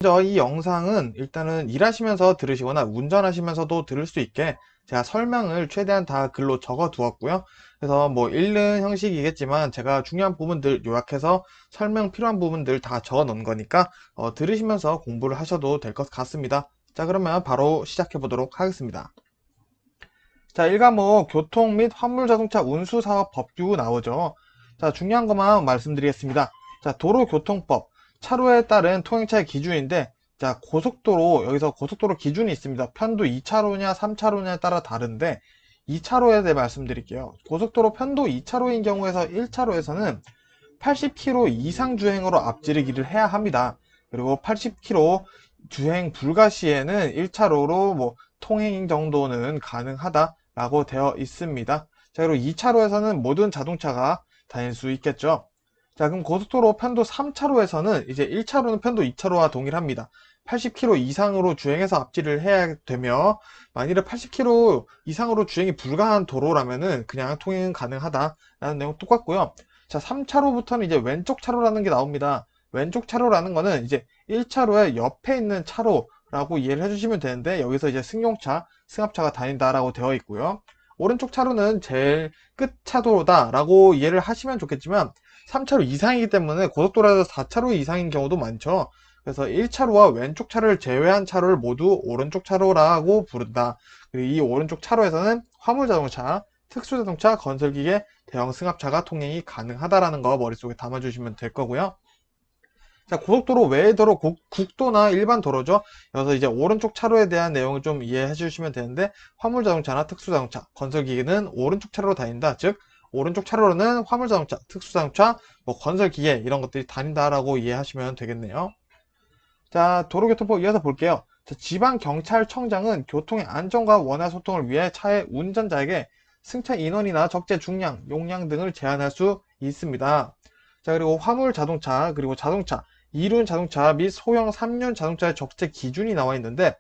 먼저 이 영상은 일단은 일하시면서 들으시거나 운전하시면서도 들을 수 있게 제가 설명을 최대한 다 글로 적어 두었고요. 그래서 뭐 읽는 형식이겠지만 제가 중요한 부분들 요약해서 설명 필요한 부분들 다 적어 놓은 거니까 들으시면서 공부를 하셔도 될 것 같습니다. 자, 그러면 바로 시작해 보도록 하겠습니다. 자, 1과목 교통 및 화물자동차 운수사업 법규 나오죠. 자, 중요한 것만 말씀드리겠습니다. 자, 도로교통법, 차로에 따른 통행차의 기준인데, 자, 고속도로, 여기서 고속도로 기준이 있습니다. 편도 2차로냐 3차로냐에 따라 다른데, 2차로에 대해 말씀드릴게요. 고속도로 편도 2차로인 경우에서 1차로에서는 80km 이상 주행으로 앞지르기를 해야 합니다. 그리고 80km 주행 불가 시에는 1차로로 뭐 통행 정도는 가능하다라고 되어 있습니다. 자, 그리고 2차로에서는 모든 자동차가 다닐 수 있겠죠. 자, 그럼 고속도로 편도 3차로에서는 이제 1차로는 편도 2차로와 동일합니다. 80km 이상으로 주행해서 앞질을 해야 되며, 만일에 80km 이상으로 주행이 불가한 도로라면은 그냥 통행은 가능하다라는 내용 똑같고요. 자, 3차로부터는 이제 왼쪽 차로라는 게 나옵니다. 왼쪽 차로라는 거는 이제 1차로의 옆에 있는 차로라고 이해를 해주시면 되는데, 여기서 이제 승용차, 승합차가 다닌다라고 되어 있고요. 오른쪽 차로는 제일 끝 차도다라고 이해를 하시면 좋겠지만, 3차로 이상이기 때문에 고속도로에서 4차로 이상인 경우도 많죠. 그래서 1차로와 왼쪽 차로를 제외한 차로를 모두 오른쪽 차로라고 부른다. 그리고 이 오른쪽 차로에서는 화물자동차, 특수자동차, 건설기계, 대형 승합차가 통행이 가능하다라는 거 머릿속에 담아주시면 될 거고요. 자, 고속도로 외의 도로, 국도나 일반 도로죠. 여기서 이제 오른쪽 차로에 대한 내용을 좀 이해해 주시면 되는데, 화물자동차나 특수자동차, 건설기계는 오른쪽 차로로 다닌다. 즉, 오른쪽 차로로는 화물자동차, 특수자동차, 뭐 건설기계 이런 것들이 다닌다라고 이해하시면 되겠네요. 자, 도로교통법 이어서 볼게요. 자, 지방경찰청장은 교통의 안전과 원활 소통을 위해 차의 운전자에게 승차 인원이나 적재 중량, 용량 등을 제한할 수 있습니다. 자, 그리고 화물 자동차, 그리고 자동차, 2륜 자동차 및 소형 3륜 자동차의 적재 기준이 나와 있는데,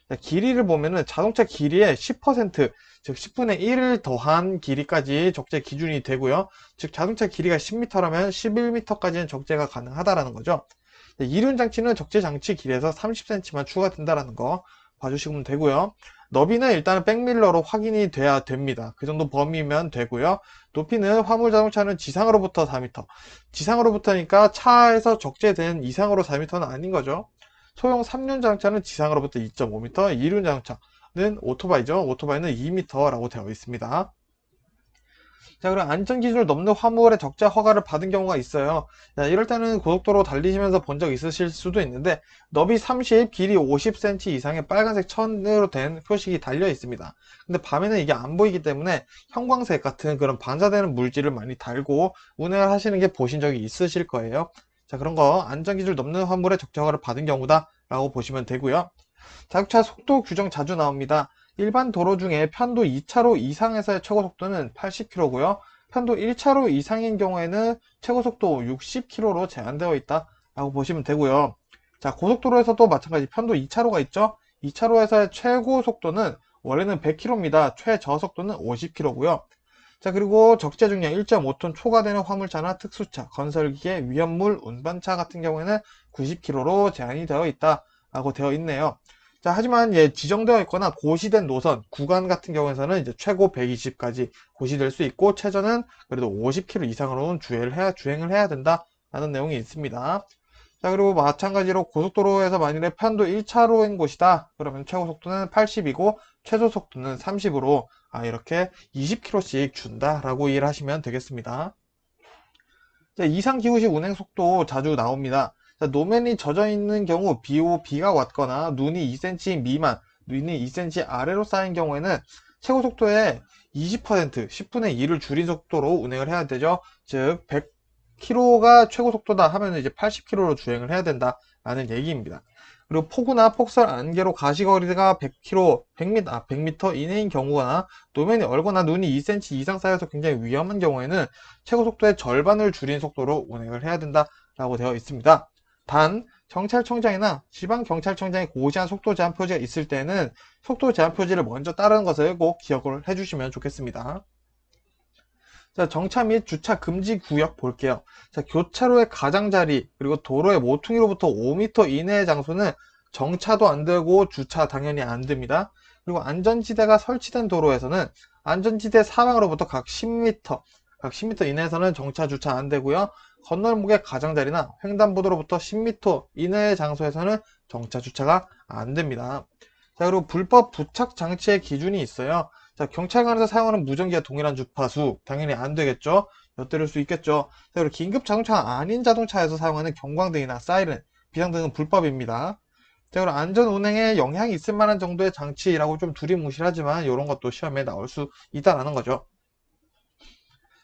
자, 길이를 보면은 자동차 길이의 10%, 즉 10분의 1을 더한 길이까지 적재 기준이 되고요. 즉 자동차 길이가 10m라면 11m까지는 적재가 가능하다라는 거죠. 이륜 장치는 적재 장치 길이에서 30cm만 추가된다라는 거 봐주시면 되고요. 너비는 일단은 백밀러로 확인이 돼야 됩니다. 그 정도 범위면 되고요. 높이는 화물 자동차는 지상으로부터 4m. 지상으로부터니까 차에서 적재된 이상으로 4m는 아닌 거죠. 소형 3륜 자동차는 지상으로부터 2.5m, 2륜 자동차는 오토바이죠. 오토바이는 2m라고 되어 있습니다. 자, 그럼 안전기준을 넘는 화물의 적재 허가를 받은 경우가 있어요. 자, 이럴 때는 고속도로 달리시면서 본 적 있으실 수도 있는데, 너비 30, 길이 50cm 이상의 빨간색 천으로 된 표식이 달려 있습니다. 근데 밤에는 이게 안 보이기 때문에 형광색 같은 그런 반사되는 물질을 많이 달고 운행을 하시는 게 보신 적이 있으실 거예요. 자, 그런 거 안전기준을 넘는 화물의 적재 허가를 받은 경우다 라고 보시면 되고요. 자동차 속도 규정 자주 나옵니다. 일반 도로 중에 편도 2차로 이상에서의 최고 속도는 80km고요. 편도 1차로 이상인 경우에는 최고 속도 60km로 제한되어 있다 라고 보시면 되고요. 자, 고속도로에서도 마찬가지 편도 2차로가 있죠. 2차로에서의 최고 속도는 원래는 100km입니다. 최저속도는 50km고요. 자, 그리고 적재 중량 1.5톤 초과되는 화물차나 특수차, 건설기계, 위험물, 운반차 같은 경우에는 90km로 제한이 되어 있다 라고 되어 있네요. 자, 하지만 지정되어 있거나 고시된 노선, 구간 같은 경우에서는 이제 최고 120까지 고시될 수 있고, 최저는 그래도 50km 이상으로는 주행을 해야 된다라는 내용이 있습니다. 자, 그리고 마찬가지로 고속도로에서 만일에 편도 1차로인 곳이다. 그러면 최고 속도는 80이고, 최소 속도는 30으로, 이렇게 20km씩 준다라고 이해를 하시면 되겠습니다. 자, 이상기후시 운행 속도 자주 나옵니다. 자, 노면이 젖어 있는 경우, 비가 왔거나 눈이 2cm 미만, 눈이 2cm 아래로 쌓인 경우에는 최고 속도의 20%, 10분의 1을 줄인 속도로 운행을 해야 되죠. 즉, 100km가 최고 속도다 하면 이제 80km로 주행을 해야 된다라는 얘기입니다. 그리고 폭우나 폭설 안개로 가시거리가 100km, 100m 이내인 경우나 노면이 얼거나 눈이 2cm 이상 쌓여서 굉장히 위험한 경우에는 최고 속도의 절반을 줄인 속도로 운행을 해야 된다라고 되어 있습니다. 단 경찰청장이나 지방경찰청장이 고시한 속도 제한 표지가 있을 때는 속도 제한 표지를 먼저 따르는 것을 꼭 기억을 해주시면 좋겠습니다. 자, 정차 및 주차 금지 구역 볼게요. 자, 교차로의 가장자리, 그리고 도로의 모퉁이로부터 5m 이내의 장소는 정차도 안 되고 주차 당연히 안 됩니다. 그리고 안전지대가 설치된 도로에서는 안전지대 사방으로부터 각 10m 이내에서는 정차, 주차 안 되고요. 건널목의 가장자리나 횡단보도로부터 10m 이내의 장소에서는 정차, 주차가 안 됩니다. 자, 그리고 불법 부착 장치의 기준이 있어요. 자, 경찰관에서 사용하는 무전기와 동일한 주파수 당연히 안 되겠죠. 엿들을 수 있겠죠. 자, 그리고 긴급 자동차가 아닌 자동차에서 사용하는 경광등이나 사이렌, 비상등은 불법입니다. 자, 그리고 안전 운행에 영향이 있을 만한 정도의 장치라고 좀 두리뭉실하지만 이런 것도 시험에 나올 수 있다라는 거죠.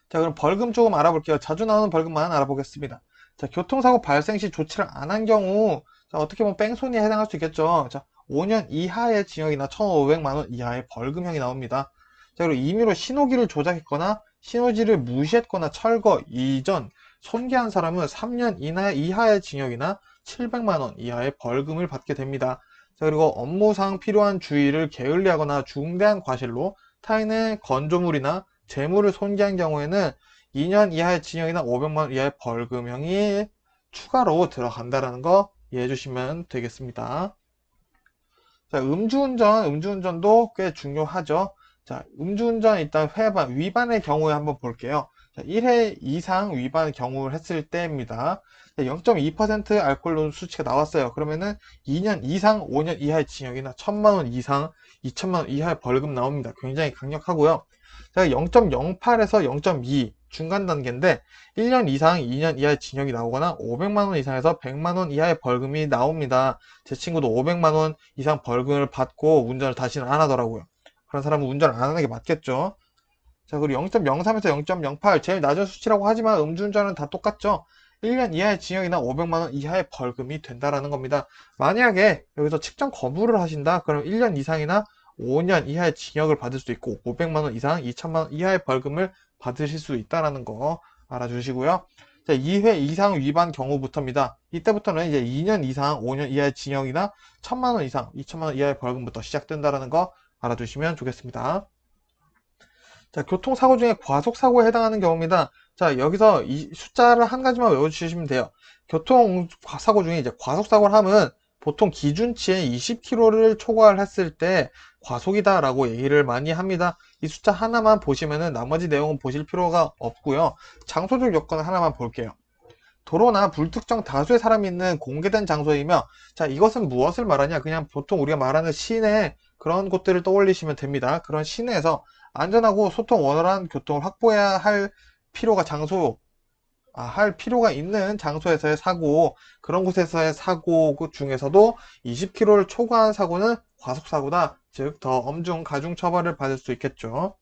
자, 그럼 벌금 조금 알아볼게요. 자주 나오는 벌금만 알아보겠습니다. 자, 교통사고 발생 시 조치를 안 한 경우, 자, 어떻게 보면 뺑소니에 해당할 수 있겠죠. 자, 5년 이하의 징역이나 1,500만 원 이하의 벌금형이 나옵니다. 자, 그리고 임의로 신호기를 조작했거나 신호지를 무시했거나 철거, 이전, 손괴한 사람은 3년 이하의 징역이나 700만 원 이하의 벌금을 받게 됩니다. 자, 그리고 업무상 필요한 주의를 게을리하거나 중대한 과실로 타인의 건조물이나 재물을 손괴한 경우에는 2년 이하의 징역이나 500만 원 이하의 벌금형이 추가로 들어간다는 거 이해해 주시면 되겠습니다. 자, 음주운전도 꽤 중요하죠. 자, 음주운전 일단 위반의 경우에 한번 볼게요. 자, 1회 이상 위반 경우를 했을 때입니다. 0.2% 알코올 수치가 나왔어요. 그러면은 2년 이상 5년 이하의 징역이나 1,000만 원 이상 2천만 원 이하의 벌금 나옵니다. 굉장히 강력하고요. 자, 0.08에서 0.2 중간 단계인데 1년 이상 2년 이하의 징역이 나오거나 500만 원 이상에서 100만 원 이하의 벌금이 나옵니다. 제 친구도 500만 원 이상 벌금을 받고 운전을 다시는 안 하더라고요. 그런 사람은 운전을 안 하는 게 맞겠죠. 자, 그리고 0.03에서 0.08 제일 낮은 수치라고 하지만 음주운전은 다 똑같죠. 1년 이하의 징역이나 500만 원 이하의 벌금이 된다라는 겁니다. 만약에 여기서 측정 거부를 하신다, 그럼 1년 이상이나 5년 이하의 징역을 받을 수 있고 500만 원 이상, 2천만 원 이하의 벌금을 받으실 수 있다라는 거 알아주시고요. 자, 2회 이상 위반 경우부터입니다. 이때부터는 이제 2년 이상, 5년 이하의 징역이나 1,000만 원 이상, 2천만 원 이하의 벌금부터 시작된다라는 거 알아두시면 좋겠습니다. 자, 교통사고 중에 과속사고에 해당하는 경우입니다. 자, 여기서 이 숫자를 한 가지만 외워주시면 돼요. 교통사고 중에 이제 과속사고를 하면 보통 기준치의 20km를 초과했을 때 과속이다라고 얘기를 많이 합니다. 이 숫자 하나만 보시면은 나머지 내용은 보실 필요가 없고요. 장소적 요건 하나만 볼게요. 도로나 불특정 다수의 사람이 있는 공개된 장소이며, 자, 이것은 무엇을 말하냐? 그냥 보통 우리가 말하는 시내 그런 곳들을 떠올리시면 됩니다. 그런 시내에서 안전하고 소통 원활한 교통을 확보해야 할 필요가 있는 장소에서의 사고, 그런 곳에서의 사고 중에서도 20km를 초과한 사고는 과속사고다. 즉, 더 엄중 가중 처벌을 받을 수 있겠죠.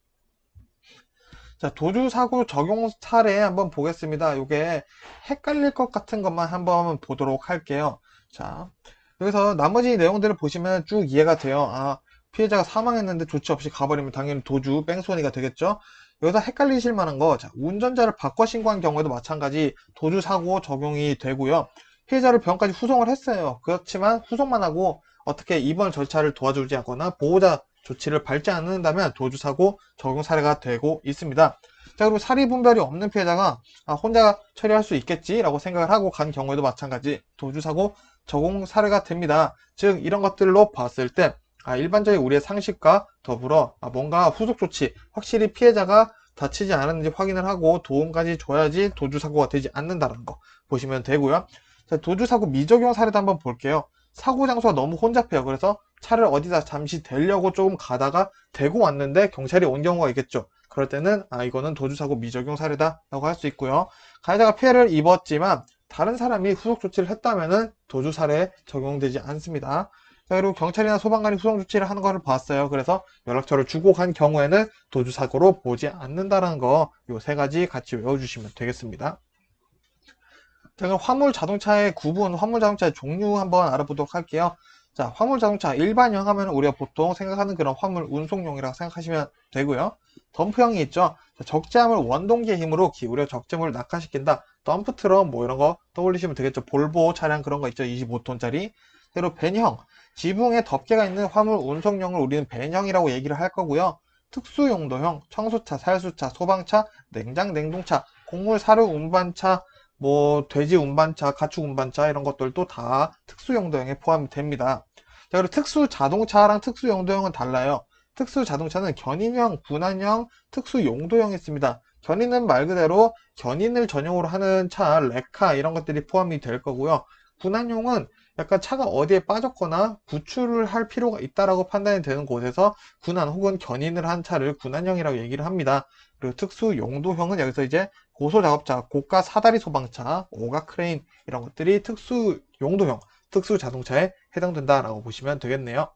자, 도주사고 적용 사례 한번 보겠습니다. 이게 헷갈릴 것 같은 것만 한번 보도록 할게요. 자, 여기서 나머지 내용들을 보시면 쭉 이해가 돼요. 아, 피해자가 사망했는데 조치 없이 가버리면 당연히 도주, 뺑소니가 되겠죠. 여기서 헷갈리실 만한 거, 자, 운전자를 바꿔 신고한 경우에도 마찬가지 도주사고 적용이 되고요. 피해자를 병원까지 후송을 했어요. 그렇지만 후송만 하고 어떻게 입원 절차를 도와주지 않거나 보호자 조치를 밟지 않는다면 도주사고 적용 사례가 되고 있습니다. 자, 그리고 사리분별이 없는 피해자가 혼자 처리할 수 있겠지라고 생각을 하고 간 경우에도 마찬가지 도주사고 적용 사례가 됩니다. 즉 이런 것들로 봤을 때 일반적인 우리의 상식과 더불어 뭔가 후속 조치, 확실히 피해자가 다치지 않았는지 확인을 하고 도움까지 줘야지 도주사고가 되지 않는다는 거 보시면 되고요. 자, 도주사고 미적용 사례도 한번 볼게요. 사고 장소가 너무 혼잡해요. 그래서 차를 어디다 잠시 대려고 조금 가다가 대고 왔는데 경찰이 온 경우가 있겠죠. 그럴 때는 이거는 도주사고 미적용 사례다 라고 할 수 있고요. 가해자가 피해를 입었지만 다른 사람이 후속 조치를 했다면은 도주 사례에 적용되지 않습니다. 자, 그리고 경찰이나 소방관이 후속 조치를 하는 것을 봤어요. 그래서 연락처를 주고 간 경우에는 도주사고로 보지 않는다는 거, 요 세 가지 같이 외워주시면 되겠습니다. 자, 그럼 화물 자동차의 구분, 화물 자동차의 종류 한번 알아보도록 할게요. 자, 화물 자동차 일반형 하면 우리가 보통 생각하는 그런 화물 운송용이라고 생각하시면 되고요. 덤프형이 있죠. 자, 적재함을 원동기의 힘으로 기울여 적재물을 낙하시킨다. 덤프 트럭 뭐 이런 거 떠올리시면 되겠죠. 볼보 차량 그런 거 있죠. 25톤짜리. 그리고 벤형, 지붕에 덮개가 있는 화물 운송용을 우리는 벤형이라고 얘기를 할 거고요. 특수용도형, 청소차, 살수차, 소방차, 냉장, 냉동차, 곡물, 사료, 운반차, 뭐 돼지 운반차, 가축 운반차 이런 것들도 다 특수용도형에 포함이 됩니다. 자, 그리고 특수자동차랑 특수용도형은 달라요. 특수자동차는 견인형, 분할형, 특수용도형이 있습니다. 견인은 말 그대로 견인을 전용으로 하는 차, 레카 이런 것들이 포함이 될 거고요. 분할용은 약간 차가 어디에 빠졌거나 구출을 할 필요가 있다라고 판단이 되는 곳에서 군한 혹은 견인을 한 차를 군한형이라고 얘기를 합니다. 그리고 특수용도형은 여기서 이제 고소작업차, 고가 사다리 소방차, 오가 크레인 이런 것들이 특수용도형, 특수자동차에 해당된다라고 보시면 되겠네요.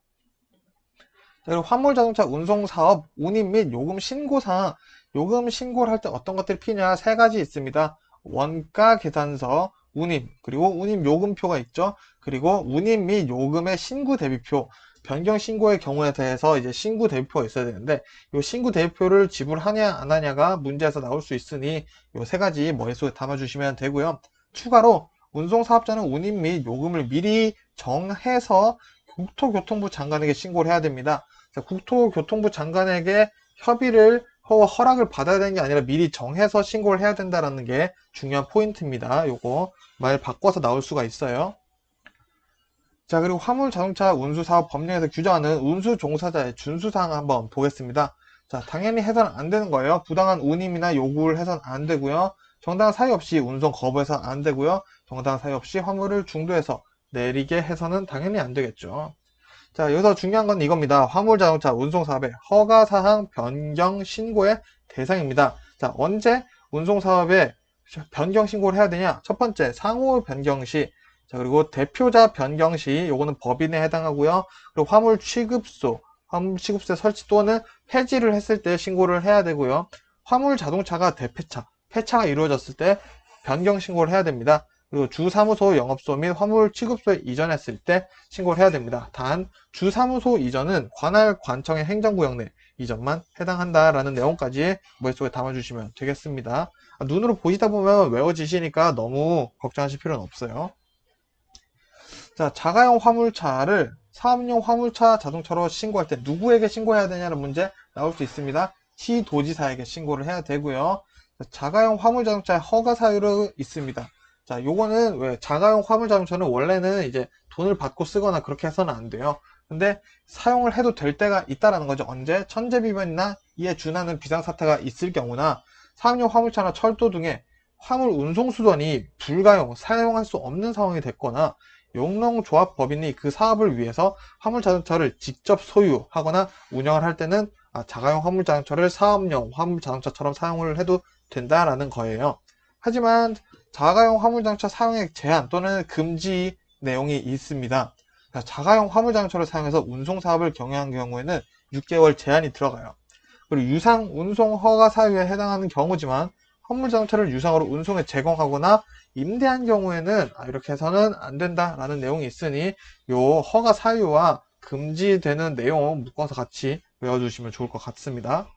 그리고 화물자동차 운송사업 운임 및 요금 신고사항, 요금 신고를 할 때 어떤 것들이 필요냐? 세 가지 있습니다. 원가 계산서, 운임, 그리고 운임 요금표가 있죠. 그리고 운임 및 요금의 신고 대비표, 변경 신고의 경우에 대해서 이제 신고 대비표가 있어야 되는데 이 신고 대비표를 지불하냐 안 하냐가 문제에서 나올 수 있으니 이 세 가지 머릿속에 담아주시면 되고요. 추가로 운송사업자는 운임 및 요금을 미리 정해서 국토교통부 장관에게 신고를 해야 됩니다. 국토교통부 장관에게 협의를 허락을 받아야 되는 게 아니라 미리 정해서 신고를 해야 된다는 게 중요한 포인트입니다. 요거 말 바꿔서 나올 수가 있어요. 자, 그리고 화물자동차 운수사업 법령에서 규정하는 운수 종사자의 준수사항 한번 보겠습니다. 자, 당연히 해서는 안 되는 거예요. 부당한 운임이나 요구를 해서는 안 되고요. 정당한 사유 없이 운송 거부해서는 안 되고요. 정당한 사유 없이 화물을 중도해서 내리게 해서는 당연히 안 되겠죠. 자, 여기서 중요한 건 이겁니다. 화물자동차 운송사업의 허가사항 변경 신고의 대상입니다. 자, 언제 운송사업에 변경 신고를 해야 되냐? 첫 번째, 상호 변경 시. 자, 그리고 대표자 변경 시, 요거는 법인에 해당하고요. 그리고 화물 취급소, 화물 취급소의 설치 또는 폐지를 했을 때 신고를 해야 되고요. 화물 자동차가 대폐차, 폐차가 이루어졌을 때 변경 신고를 해야 됩니다. 그리고 주사무소 영업소 및 화물 취급소에 이전했을 때 신고를 해야 됩니다. 단 주사무소 이전은 관할 관청의 행정구역 내 이전만 해당한다라는 내용까지 머릿속에 담아주시면 되겠습니다. 눈으로 보시다 보면 외워지시니까 너무 걱정하실 필요는 없어요. 자, 자가용 화물차를 사업용 화물차 자동차로 신고할 때 누구에게 신고해야 되냐는 문제 나올 수 있습니다. 시도지사에게 신고를 해야 되고요. 자가용 화물자동차의 허가 사유로 있습니다. 자, 요거는 왜 자가용 화물자동차는 원래는 이제 돈을 받고 쓰거나 그렇게 해서는 안 돼요. 근데 사용을 해도 될 때가 있다라는 거죠. 언제 천재비변이나 이에 준하는 비상사태가 있을 경우나 사업용 화물차나 철도 등의 화물 운송수단이 불가용, 사용할 수 없는 상황이 됐거나 용농조합 법인이 그 사업을 위해서 화물자동차를 직접 소유하거나 운영을 할 때는 자가용 화물자동차를 사업용 화물자동차처럼 사용을 해도 된다라는 거예요. 하지만 자가용 화물자동차 사용액 제한 또는 금지 내용이 있습니다. 자가용 화물자동차를 사용해서 운송사업을 경영한 경우에는 6개월 제한이 들어가요. 그리고 유상 운송 허가 사유에 해당하는 경우지만 화물자동차를 유상으로 운송에 제공하거나 임대한 경우에는 이렇게 해서는 안 된다라는 내용이 있으니 요 허가 사유와 금지되는 내용 묶어서 같이 외워주시면 좋을 것 같습니다.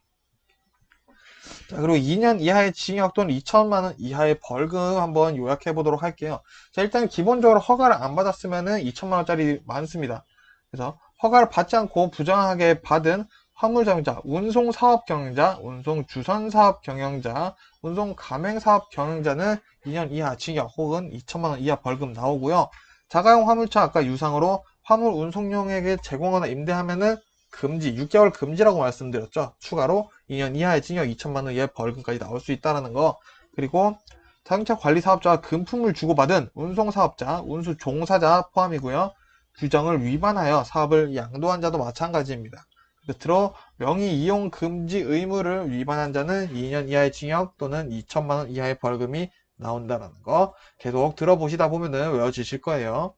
자, 그리고 2년 이하의 징역 또는 2천만 원 이하의 벌금 한번 요약해 보도록 할게요. 자, 일단 기본적으로 허가를 안 받았으면은 2천만 원짜리 많습니다. 그래서 허가를 받지 않고 부정하게 받은 화물자동차, 운송사업 경영자, 운송주선사업 경영자, 운송가맹사업 경영자는 2년 이하 징역 혹은 2천만 원 이하 벌금 나오고요. 자가용 화물차 아까 유상으로 화물 운송용에게 제공하거나 임대하면은 금지, 6개월 금지라고 말씀드렸죠. 추가로 2년 이하의 징역 2천만 원 이하의 벌금까지 나올 수 있다는 거. 그리고 자동차 관리 사업자와 금품을 주고받은 운송사업자, 운수 종사자 포함이고요. 규정을 위반하여 사업을 양도한 자도 마찬가지입니다. 끝으로 명의 이용 금지 의무를 위반한 자는 2년 이하의 징역 또는 2천만 원 이하의 벌금이 나온다는 거 계속 들어보시다 보면은 외워지실 거예요.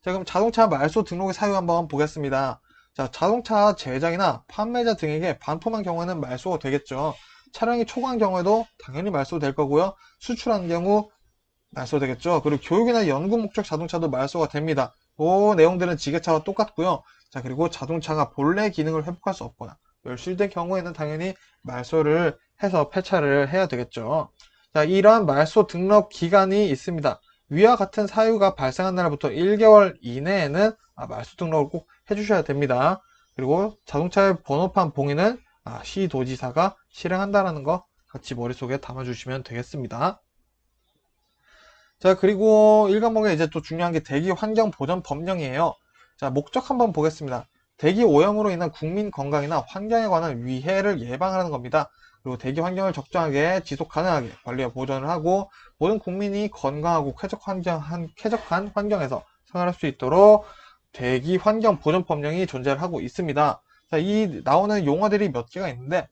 자, 그럼 자동차 말소 등록의 사유 한번 보겠습니다. 자, 자동차 제작이나 판매자 등에게 반품한 경우에는 말소가 되겠죠. 차량이 초과한 경우에도 당연히 말소될 거고요. 수출한 경우 말소되겠죠. 그리고 교육이나 연구 목적 자동차도 말소가 됩니다. 그 내용들은 지게차와 똑같고요. 자, 그리고 자동차가 본래 기능을 회복할 수 없거나 멸실된 경우에는 당연히 말소를 해서 폐차를 해야 되겠죠. 자, 이러한 말소 등록 기간이 있습니다. 위와 같은 사유가 발생한 날부터 1개월 이내에는 말소 등록을 꼭 해주셔야 됩니다. 그리고 자동차의 번호판 봉인은 시도지사가 실행한다라는 거 같이 머릿속에 담아주시면 되겠습니다. 자, 그리고 1과목에 이제 또 중요한 게 대기 환경 보전 법령이에요. 자, 목적 한번 보겠습니다. 대기 오염으로 인한 국민 건강이나 환경에 관한 위해를 예방하는 겁니다. 그리고 대기 환경을 적정하게 지속 가능하게 관리와 보존을 하고 모든 국민이 건강하고 쾌적한 환경에서 생활할 수 있도록 대기 환경 보전 법령이 존재를 하고 있습니다. 자, 이 나오는 용어들이 몇 개가 있는데,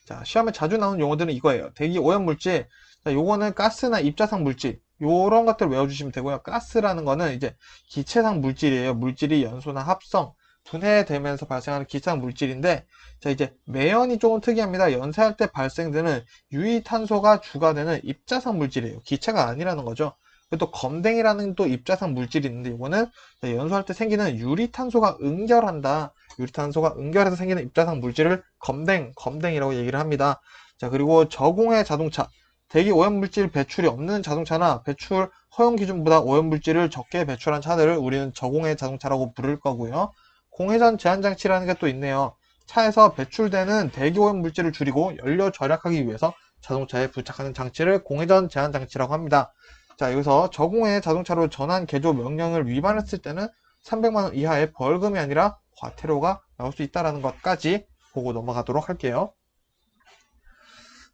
자, 시험에 자주 나오는 용어들은 이거예요. 대기 오염 물질. 자, 요거는 가스나 입자상 물질. 요런 것들 외워주시면 되고요. 가스라는 거는 이제 기체상 물질이에요. 물질이 연소나 합성, 분해되면서 발생하는 기체상 물질인데, 자, 이제 매연이 조금 특이합니다. 연소할 때 발생되는 유이탄소가 주가 되는 입자상 물질이에요. 기체가 아니라는 거죠. 그리고 또 검댕이라는 또 입자상 물질이 있는데, 이거는 연소할 때 생기는 유리탄소가 응결한다. 유리탄소가 응결해서 생기는 입자상 물질을 검댕이라고 얘기를 합니다. 자, 그리고 저공해 자동차. 대기 오염물질 배출이 없는 자동차나 배출 허용 기준보다 오염물질을 적게 배출한 차들을 우리는 저공해 자동차라고 부를 거고요. 공회전 제한장치라는 게 또 있네요. 차에서 배출되는 대기 오염물질을 줄이고 연료 절약하기 위해서 자동차에 부착하는 장치를 공회전 제한장치라고 합니다. 자, 여기서 저공해 자동차로 전환 개조 명령을 위반했을 때는 300만원 이하의 벌금이 아니라 과태료가 나올 수 있다는 것까지 보고 넘어가도록 할게요.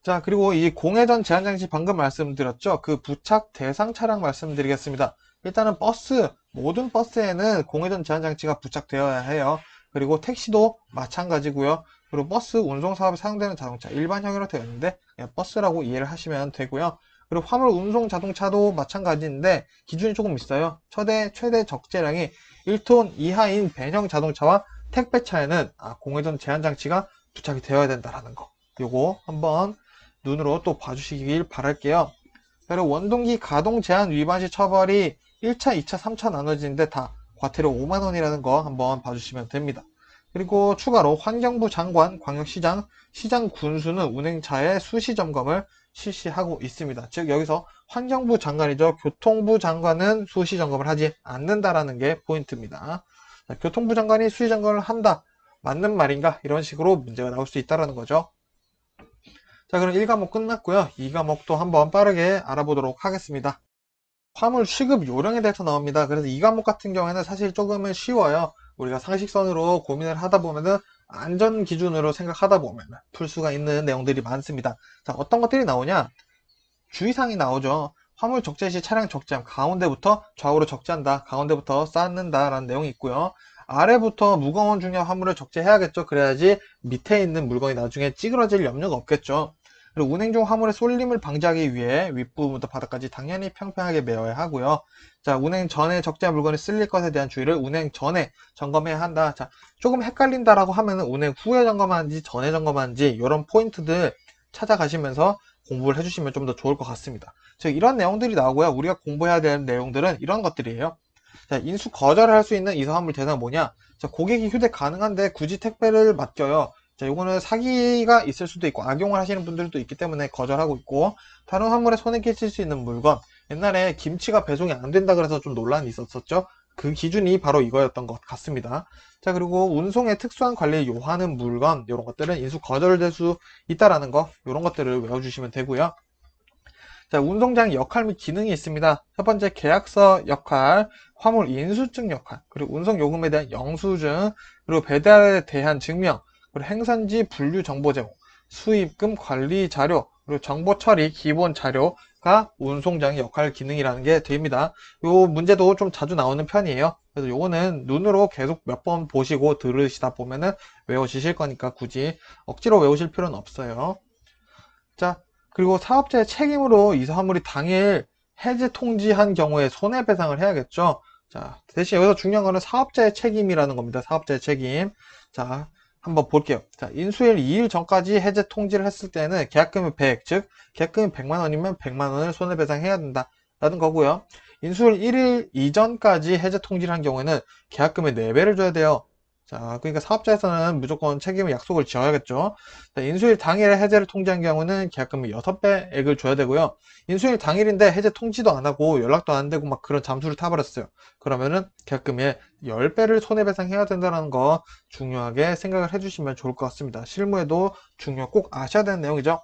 자, 그리고 이 공회전 제한장치 방금 말씀드렸죠? 그 부착 대상 차량 말씀드리겠습니다. 일단은 모든 버스에는 공회전 제한장치가 부착되어야 해요. 그리고 택시도 마찬가지고요. 그리고 버스 운송 사업에 사용되는 자동차, 일반형으로 되어 있는데 그냥 버스라고 이해를 하시면 되고요. 그리고 화물 운송 자동차도 마찬가지인데 기준이 조금 있어요. 최대 적재량이 1톤 이하인 배형 자동차와 택배차에는 공회전 제한장치가 부착이 되어야 된다는 거. 요거 한번 눈으로 또 봐주시길 바랄게요. 그리고 원동기 가동 제한 위반 시 처벌이 1차, 2차, 3차 나눠지는데 다 과태료 5만원이라는 거 한번 봐주시면 됩니다. 그리고 추가로 환경부 장관, 광역시장, 시장 군수는 운행차의 수시 점검을 실시하고 있습니다. 즉 여기서 환경부 장관이죠. 교통부 장관은 수시 점검을 하지 않는다라는 게 포인트입니다. 자, 교통부 장관이 수시 점검을 한다. 맞는 말인가? 이런 식으로 문제가 나올 수 있다는 거죠. 자, 그럼 1과목 끝났고요. 2과목도 한번 빠르게 알아보도록 하겠습니다. 화물 취급 요령에 대해서 나옵니다. 그래서 2과목 같은 경우에는 사실 조금은 쉬워요. 우리가 상식선으로 고민을 하다 보면은 안전 기준으로 생각하다 보면 풀 수가 있는 내용들이 많습니다. 자, 어떤 것들이 나오냐? 주의사항이 나오죠. 화물 적재 시 차량 적재함 가운데부터 좌우로 적재한다. 가운데부터 쌓는다 라는 내용이 있고요. 아래부터 무거운 중량 화물을 적재해야겠죠. 그래야지 밑에 있는 물건이 나중에 찌그러질 염려가 없겠죠. 그리고 운행 중 화물의 쏠림을 방지하기 위해 윗부분부터 바닥까지 당연히 평평하게 메어야 하고요. 자, 운행 전에 적재한 물건이 쓸릴 것에 대한 주의를 운행 전에 점검해야 한다. 자, 조금 헷갈린다라고 하면은 운행 후에 점검하는지 전에 점검하는지 이런 포인트들 찾아가시면서 공부를 해주시면 좀 더 좋을 것 같습니다. 즉 이런 내용들이 나오고요. 우리가 공부해야 되는 내용들은 이런 것들이에요. 자, 인수 거절을 할 수 있는 이사화물 대상은 뭐냐? 자, 고객이 휴대 가능한데 굳이 택배를 맡겨요. 자, 요거는 사기가 있을 수도 있고 악용을 하시는 분들도 있기 때문에 거절하고 있고, 다른 화물에 손에 끼칠 수 있는 물건, 옛날에 김치가 배송이 안 된다 그래서 좀 논란이 있었었죠. 그 기준이 바로 이거였던 것 같습니다. 자, 그리고 운송에 특수한 관리를 요하는 물건, 이런 것들은 인수 거절될 수 있다라는 거, 이런 것들을 외워주시면 되고요. 자, 운송장 역할 및 기능이 있습니다. 첫 번째 계약서 역할, 화물 인수증 역할, 그리고 운송 요금에 대한 영수증, 그리고 배달에 대한 증명, 그리고 행선지 분류 정보 제공, 수입금 관리 자료, 그리고 정보 처리 기본 자료가 운송장의 역할 기능이라는 게 됩니다. 요 문제도 좀 자주 나오는 편이에요. 그래서 요거는 눈으로 계속 몇 번 보시고 들으시다 보면은 외워지실 거니까 굳이 억지로 외우실 필요는 없어요. 자, 그리고 사업자의 책임으로 이 화물이 당일 해지 통지한 경우에 손해배상을 해야겠죠. 자, 대신 여기서 중요한 거는 사업자의 책임이라는 겁니다. 사업자의 책임. 자, 한번 볼게요. 자, 인수일 2일 전까지 해제 통지를 했을 때는 계약금이 100, 즉 계약금이 100만 원이면 100만 원을 손해배상해야 된다라는 거고요. 인수일 1일 이전까지 해제 통지를 한 경우에는 계약금의 4배를 줘야 돼요. 자, 그러니까 사업자에서는 무조건 책임을 약속을 지어야겠죠. 자, 인수일 당일에 해제를 통지한 경우는 계약금의 6배액을 줘야 되고요. 인수일 당일인데 해제 통지도 안 하고 연락도 안 되고 막 그런 잠수를 타버렸어요. 그러면은 계약금의 10배를 손해배상해야 된다는 거 중요하게 생각을 해주시면 좋을 것 같습니다. 실무에도 꼭 아셔야 되는 내용이죠.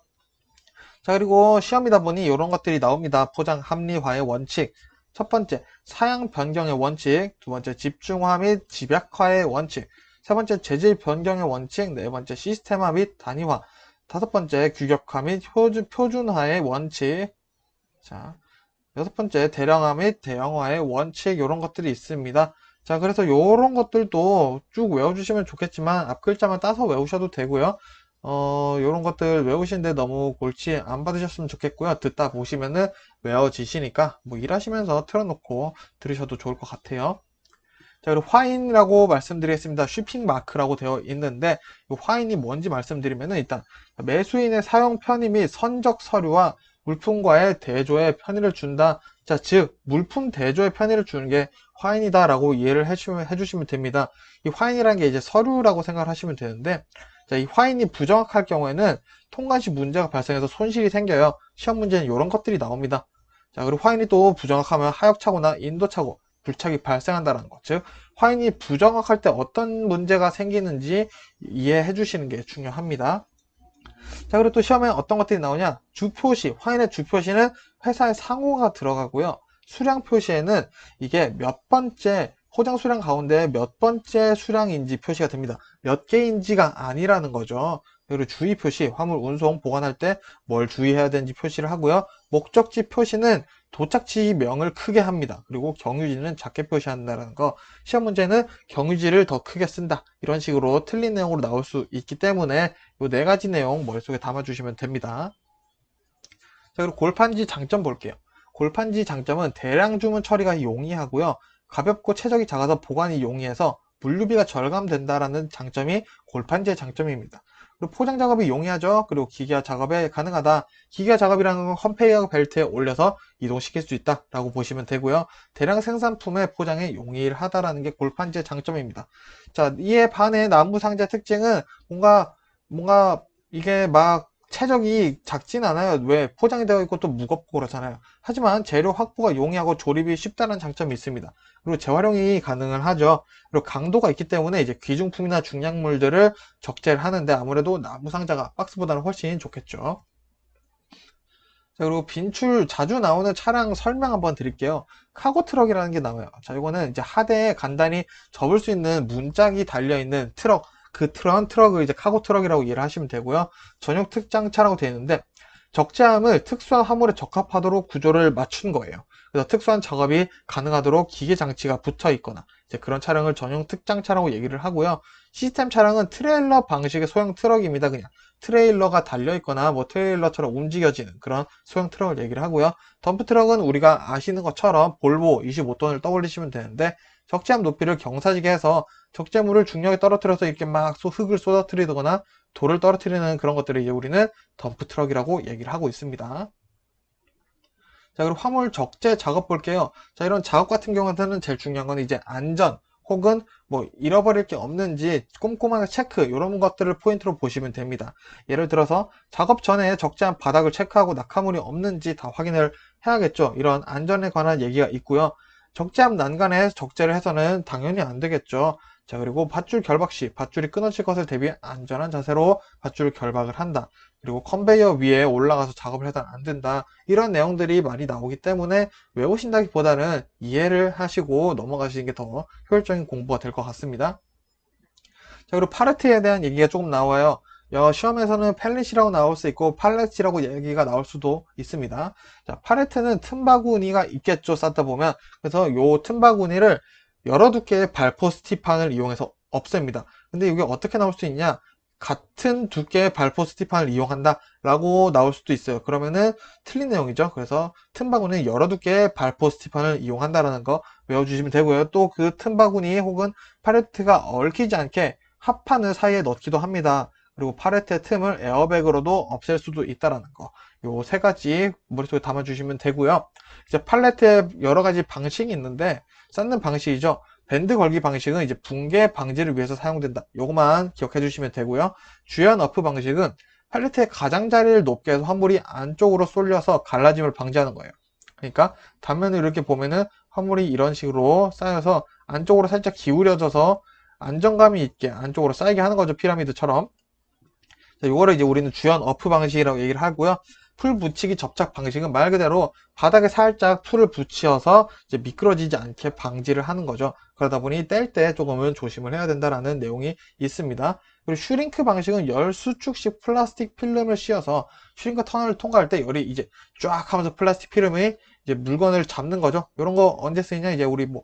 자, 그리고 시험이다 보니 이런 것들이 나옵니다. 포장 합리화의 원칙. 첫 번째, 사양 변경의 원칙. 두 번째, 집중화 및 집약화의 원칙. 세 번째, 재질 변경의 원칙. 네 번째, 시스템화 및 단위화. 다섯 번째, 규격화 및 표준화의 원칙. 자, 여섯 번째, 대량화 및 대형화의 원칙. 이런 것들이 있습니다. 자, 그래서 이런 것들도 쭉 외워주시면 좋겠지만 앞 글자만 따서 외우셔도 되고요. 요런 것들 외우시는데 너무 골치 안 받으셨으면 좋겠고요. 듣다 보시면은 외워지시니까 뭐 일하시면서 틀어놓고 들으셔도 좋을 것 같아요. 자, 그리고 화인이라고 말씀드리겠습니다. 쉬핑 마크라고 되어 있는데 이 화인이 뭔지 말씀드리면은 일단 매수인의 사용 편의 및 선적 서류와 물품과의 대조의 편의를 준다. 자, 즉 물품 대조의 편의를 주는 게 화인이다라고 이해를 해주시면 됩니다. 이 화인이라는 게 이제 서류라고 생각을 하시면 되는데, 자, 이 화인이 부정확할 경우에는 통관 시 문제가 발생해서 손실이 생겨요. 시험 문제는 이런 것들이 나옵니다. 자, 그리고 화인이 또 부정확하면 하역착오나 인도착오, 불착이 발생한다는 거. 즉, 화인이 부정확할 때 어떤 문제가 생기는지 이해해 주시는 게 중요합니다. 자, 그리고 또 시험에 어떤 것들이 나오냐? 주표시, 화인의 주표시는 회사의 상호가 들어가고요. 수량 표시에는 이게 몇 번째, 포장 수량 가운데 몇 번째 수량인지 표시가 됩니다. 몇 개인지가 아니라는 거죠. 그리고 주의 표시, 화물 운송, 보관할 때 뭘 주의해야 되는지 표시를 하고요. 목적지 표시는 도착지명을 크게 합니다. 그리고 경유지는 작게 표시한다는 거. 시험 문제는 경유지를 더 크게 쓴다. 이런 식으로 틀린 내용으로 나올 수 있기 때문에 이 네 가지 내용 머릿속에 담아주시면 됩니다. 자, 그리고 골판지 장점 볼게요. 골판지 장점은 대량 주문 처리가 용이하고요. 가볍고 체적이 작아서 보관이 용이해서 물류비가 절감된다라는 장점이 골판지의 장점입니다. 그리고 포장 작업이 용이하죠. 그리고 기계화 작업에 가능하다. 기계화 작업이라는 건 컨베이어 벨트에 올려서 이동시킬 수 있다라고 보시면 되고요. 대량 생산품의 포장에 용이하다라는 게 골판지의 장점입니다. 자, 이에 반해 나무 상자 특징은 뭔가 이게 막 체적이 작진 않아요. 왜? 포장이 되어 있고 또 무겁고 그렇잖아요. 하지만 재료 확보가 용이하고 조립이 쉽다는 장점이 있습니다. 그리고 재활용이 가능을 하죠. 그리고 강도가 있기 때문에 이제 귀중품이나 중량물들을 적재를 하는데 아무래도 나무 상자가 박스보다는 훨씬 좋겠죠. 자, 그리고 빈출 자주 나오는 차량 설명 한번 드릴게요. 카고 트럭이라는 게 나와요. 자, 이거는 이제 하대에 간단히 접을 수 있는 문짝이 달려있는 트럭, 그 트럭을 이제 카고 트럭이라고 이해를 하시면 되고요. 전용 특장차라고 되어 있는데, 적재함을 특수한 화물에 적합하도록 구조를 맞춘 거예요. 그래서 특수한 작업이 가능하도록 기계 장치가 붙어 있거나, 이제 그런 차량을 전용 특장차라고 얘기를 하고요. 시스템 차량은 트레일러 방식의 소형 트럭입니다. 그냥. 트레일러가 달려있거나 뭐 트레일러처럼 움직여지는 그런 소형 트럭을 얘기를 하고요. 덤프트럭은 우리가 아시는 것처럼 볼보 25톤을 떠올리시면 되는데 적재함 높이를 경사지게 해서 적재물을 중력에 떨어뜨려서 이렇게 막 흙을 쏟아뜨리거나 돌을 떨어뜨리는 그런 것들을 이제 우리는 덤프트럭이라고 얘기를 하고 있습니다. 자, 그리고 화물 적재 작업 볼게요. 자, 이런 작업 같은 경우에는 제일 중요한 건 이제 안전 혹은 뭐 잃어버릴 게 없는지 꼼꼼하게 체크 이런 것들을 포인트로 보시면 됩니다. 예를 들어서 작업 전에 적재한 바닥을 체크하고 낙하물이 없는지 다 확인을 해야겠죠. 이런 안전에 관한 얘기가 있고요. 적재함 난간에 적재를 해서는 당연히 안 되겠죠. 자, 그리고 밧줄 결박 시 밧줄이 끊어질 것을 대비해 안전한 자세로 밧줄 결박을 한다. 그리고 컨베이어 위에 올라가서 작업을 해서는 안 된다. 이런 내용들이 많이 나오기 때문에 외우신다기보다는 이해를 하시고 넘어가시는 게 더 효율적인 공부가 될 것 같습니다. 자, 그리고 팔레트에 대한 얘기가 조금 나와요. 시험에서는 펠릿이라고 나올 수 있고 팔렛이라고 얘기가 나올 수도 있습니다. 자, 팔레트는 틈바구니가 있겠죠, 쌓다 보면. 그래서 요 틈바구니를 여러 두께의 발포 스티판을 이용해서 없앱니다. 근데 이게 어떻게 나올 수 있냐? 같은 두께의 발포 스티판을 이용한다 라고 나올 수도 있어요. 그러면은 틀린 내용이죠. 그래서 틈바구니는 여러 두께의 발포 스티판을 이용한다라는 거 외워주시면 되고요. 또 그 틈바구니 혹은 팔레트가 얽히지 않게 합판을 사이에 넣기도 합니다. 그리고 팔레트의 틈을 에어백으로도 없앨 수도 있다라는 거. 요 세 가지 머릿속에 담아주시면 되고요. 이제 팔레트에 여러 가지 방식이 있는데 쌓는 방식이죠. 밴드 걸기 방식은 이제 붕괴 방지를 위해서 사용된다. 요것만 기억해 주시면 되고요. 주연 어프 방식은 팔레트의 가장자리를 높게 해서 화물이 안쪽으로 쏠려서 갈라짐을 방지하는 거예요. 그러니까 단면을 이렇게 보면은 화물이 이런 식으로 쌓여서 안쪽으로 살짝 기울여져서 안정감이 있게 안쪽으로 쌓이게 하는 거죠. 피라미드처럼. 자, 요거를 이제 우리는 주연 어프 방식이라고 얘기를 하고요. 풀 붙이기 접착 방식은 말 그대로 바닥에 살짝 풀을 붙여서 이제 미끄러지지 않게 방지를 하는 거죠. 그러다 보니 뗄 때 조금은 조심을 해야 된다라는 내용이 있습니다. 그리고 슈링크 방식은 열 수축식 플라스틱 필름을 씌워서 슈링크 터널을 통과할 때 열이 이제 쫙 하면서 플라스틱 필름이 이제 물건을 잡는 거죠. 이런 거 언제 쓰이냐? 이제 우리 뭐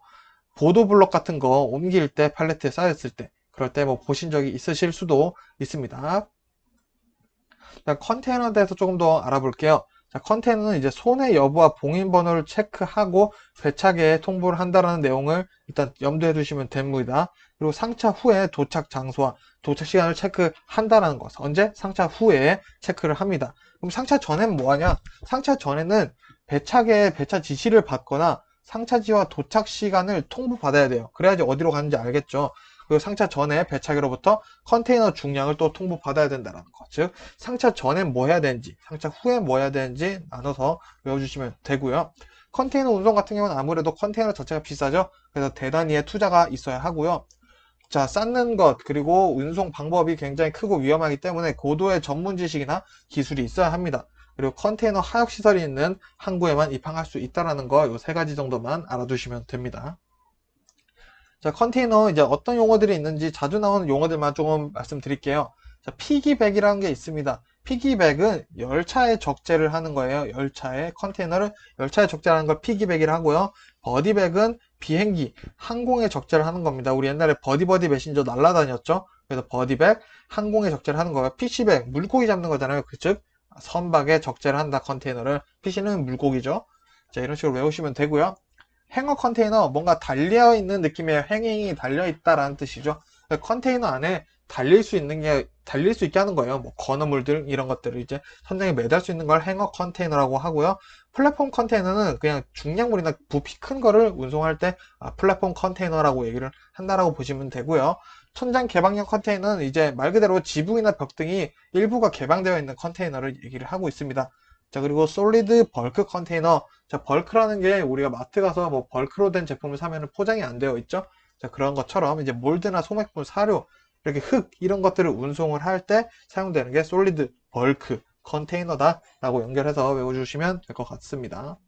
보도블록 같은 거 옮길 때 팔레트에 쌓였을 때 그럴 때 뭐 보신 적이 있으실 수도 있습니다. 자, 컨테이너에 대해서 조금 더 알아볼게요. 자, 컨테이너는 이제 손해 여부와 봉인 번호를 체크하고 배차계에 통보를 한다는 내용을 일단 염두에 두시면 됩니다. 그리고 상차 후에 도착 장소와 도착 시간을 체크한다는 것. 언제? 상차 후에 체크를 합니다. 그럼 상차 전에는 뭐 하냐? 상차 전에는 배차계에 배차 지시를 받거나 상차지와 도착 시간을 통보받아야 돼요. 그래야지 어디로 가는지 알겠죠. 그리고 상차 전에 배차기로부터 컨테이너 중량을 또 통보받아야 된다는 거. 즉 상차 전에 뭐 해야 되는지 상차 후에 뭐 해야 되는지 나눠서 외워주시면 되고요. 컨테이너 운송 같은 경우는 아무래도 컨테이너 자체가 비싸죠. 그래서 대단위의 투자가 있어야 하고요. 자, 쌓는 것 그리고 운송 방법이 굉장히 크고 위험하기 때문에 고도의 전문 지식이나 기술이 있어야 합니다. 그리고 컨테이너 하역 시설이 있는 항구에만 입항할 수 있다는 거 요 세 가지 정도만 알아두시면 됩니다. 자, 컨테이너 이제 어떤 용어들이 있는지 자주 나오는 용어들만 조금 말씀드릴게요. 자, 피기백이라는 게 있습니다. 피기백은 열차에 적재를 하는 거예요. 열차에 컨테이너를 열차에 적재하는 걸 피기백이라 하고요. 버디백은 비행기, 항공에 적재를 하는 겁니다. 우리 옛날에 버디버디 메신저 날라다녔죠. 그래서 버디백, 항공에 적재를 하는 거예요. 피시백, 물고기 잡는 거잖아요. 즉 선박에 적재를 한다. 컨테이너를. 피시는 물고기죠. 자, 이런 식으로 외우시면 되고요. 행어 컨테이너, 뭔가 달려있는 느낌의 행잉이 달려있다라는 뜻이죠. 컨테이너 안에 달릴 수 있게 하는 거예요. 뭐 건어물들 이런 것들을 이제 선장에 매달 수 있는 걸 행어 컨테이너라고 하고요. 플랫폼 컨테이너는 그냥 중량물이나 부피 큰 거를 운송할 때 플랫폼 컨테이너라고 얘기를 한다라고 보시면 되고요. 천장 개방형 컨테이너는 이제 말 그대로 지붕이나 벽 등이 일부가 개방되어 있는 컨테이너를 얘기를 하고 있습니다. 자, 그리고 솔리드 벌크 컨테이너. 자, 벌크라는 게 우리가 마트 가서 뭐 벌크로 된 제품을 사면 포장이 안 되어 있죠. 자, 그런 것처럼 이제 몰드나 소매품, 사료, 이렇게 흙 이런 것들을 운송을 할 때 사용되는 게 솔리드 벌크 컨테이너다 라고 연결해서 외워주시면 될 것 같습니다.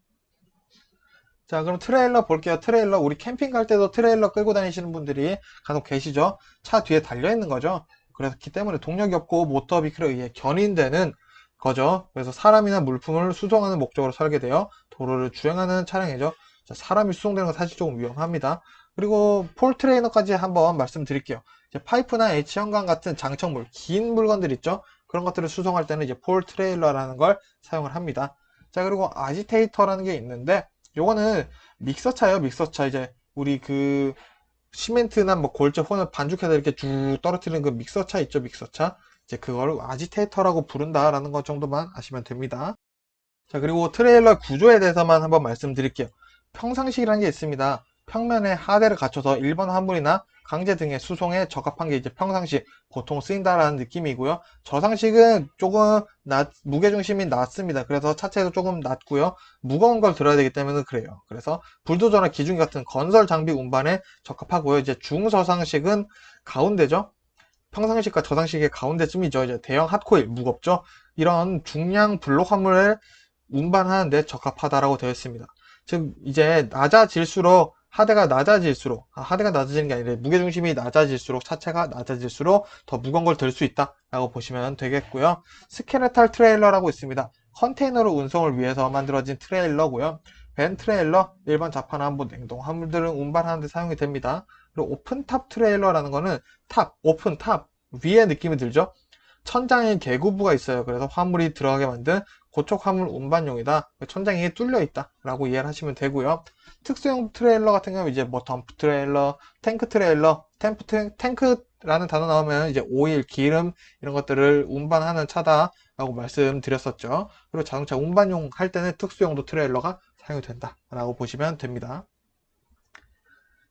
자, 그럼 트레일러 볼게요. 트레일러, 우리 캠핑 갈 때도 트레일러 끌고 다니시는 분들이 간혹 계시죠. 차 뒤에 달려있는 거죠. 그렇기 때문에 동력이 없고 모터 비클에 의해 견인되는 거죠. 그래서 사람이나 물품을 수송하는 목적으로 설계되어 도로를 주행하는 차량이죠. 자, 사람이 수송되는 건 사실 조금 위험합니다. 그리고 폴 트레이너까지 한번 말씀드릴게요. 이제 파이프나 H형광 같은 장착물, 긴 물건들 있죠. 그런 것들을 수송할 때는 이제 폴 트레일러라는 걸 사용을 합니다. 자, 그리고 아지테이터라는 게 있는데 요거는 믹서차예요. 믹서차. 이제 우리 그 시멘트나 뭐 골재 혼을 반죽해서 이렇게 쭉 떨어뜨리는 그 믹서차 있죠. 믹서차. 이제 그걸 아지테이터라고 부른다라는 것 정도만 아시면 됩니다. 자, 그리고 트레일러 구조에 대해서만 한번 말씀드릴게요. 평상식이라는 게 있습니다. 평면에 하대를 갖춰서 일반 화물이나 강제 등의 수송에 적합한 게 이제 평상식, 보통 쓰인다라는 느낌이고요. 저상식은 조금 무게중심이 낮습니다. 그래서 차체도 조금 낮고요. 무거운 걸 들어야 되기 때문에 그래요. 그래서 불도저나 기중기 같은 건설 장비 운반에 적합하고요. 이제 중저상식은 가운데죠. 평상식과 저상식의 가운데쯤이죠. 이제 대형 핫코일, 무겁죠. 이런 중량 블록 화물을 운반하는데 적합하다라고 되어 있습니다. 즉 이제 낮아질수록 하대가 낮아질수록 하대가 낮아지는 게 아니라 무게중심이 낮아질수록 차체가 낮아질수록 더 무거운 걸 들 수 있다 라고 보시면 되겠고요. 스케레탈 트레일러라고 있습니다. 컨테이너로 운송을 위해서 만들어진 트레일러고요. 벤 트레일러, 일반 자파나 뭐 냉동 화물들을 운반하는 데 사용이 됩니다. 그리고 오픈탑 트레일러라는 거는 탑, 오픈 탑 위에 느낌이 들죠. 천장에 계구부가 있어요. 그래서 화물이 들어가게 만든 고속 화물 운반용이다. 천장이 뚫려 있다 라고 이해를 하시면 되고요. 특수용 트레일러 같은 경우 이제 뭐 덤프 트레일러, 탱크 트레일러, 탱크라는 단어 나오면 이제 오일, 기름 이런 것들을 운반하는 차다 라고 말씀드렸었죠. 그리고 자동차 운반용 할 때는 특수용도 트레일러가 사용이 된다 라고 보시면 됩니다.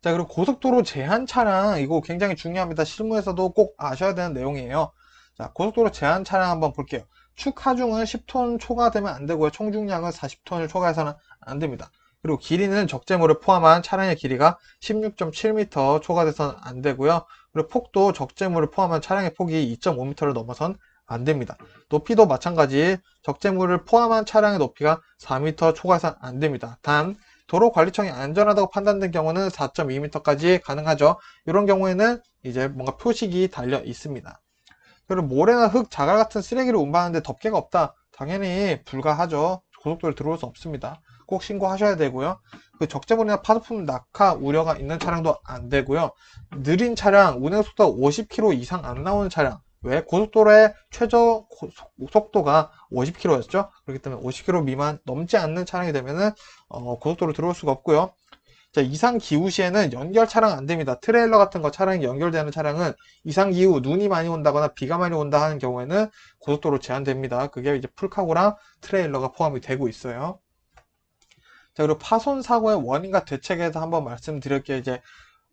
자, 그리고 고속도로 제한 차량, 이거 굉장히 중요합니다. 실무에서도 꼭 아셔야 되는 내용이에요. 자, 고속도로 제한 차량 한번 볼게요. 축 하중은 10톤 초과되면 안 되고요. 총 중량은 40톤을 초과해서는 안 됩니다. 그리고 길이는 적재물을 포함한 차량의 길이가 16.7m 초과돼서는 안 되고요. 그리고 폭도 적재물을 포함한 차량의 폭이 2.5m를 넘어선 안 됩니다. 높이도 마찬가지 적재물을 포함한 차량의 높이가 4m 초과해서는 안 됩니다. 단 도로관리청이 안전하다고 판단된 경우는 4.2m까지 가능하죠. 이런 경우에는 이제 뭔가 표식이 달려 있습니다. 그리고 모래나 흙, 자갈 같은 쓰레기를 운반하는데 덮개가 없다. 당연히 불가하죠. 고속도로에 들어올 수 없습니다. 꼭 신고하셔야 되고요. 그 적재물이나 파손품 낙하 우려가 있는 차량도 안 되고요. 느린 차량, 운행속도가 50km 이상 안 나오는 차량, 왜? 고속도로의 최저 속도가 50km였죠. 그렇기 때문에 50km 미만 넘지 않는 차량이 되면은 고속도로 들어올 수가 없고요. 자, 이상기후 시에는 연결 차량 안 됩니다. 트레일러 같은 거 차량이 연결되는 차량은 이상기후, 눈이 많이 온다거나 비가 많이 온다 하는 경우에는 고속도로 제한됩니다. 그게 이제 풀카고랑 트레일러가 포함이 되고 있어요. 자, 그리고 파손 사고의 원인과 대책에 대해서 한번 말씀드릴게요. 이제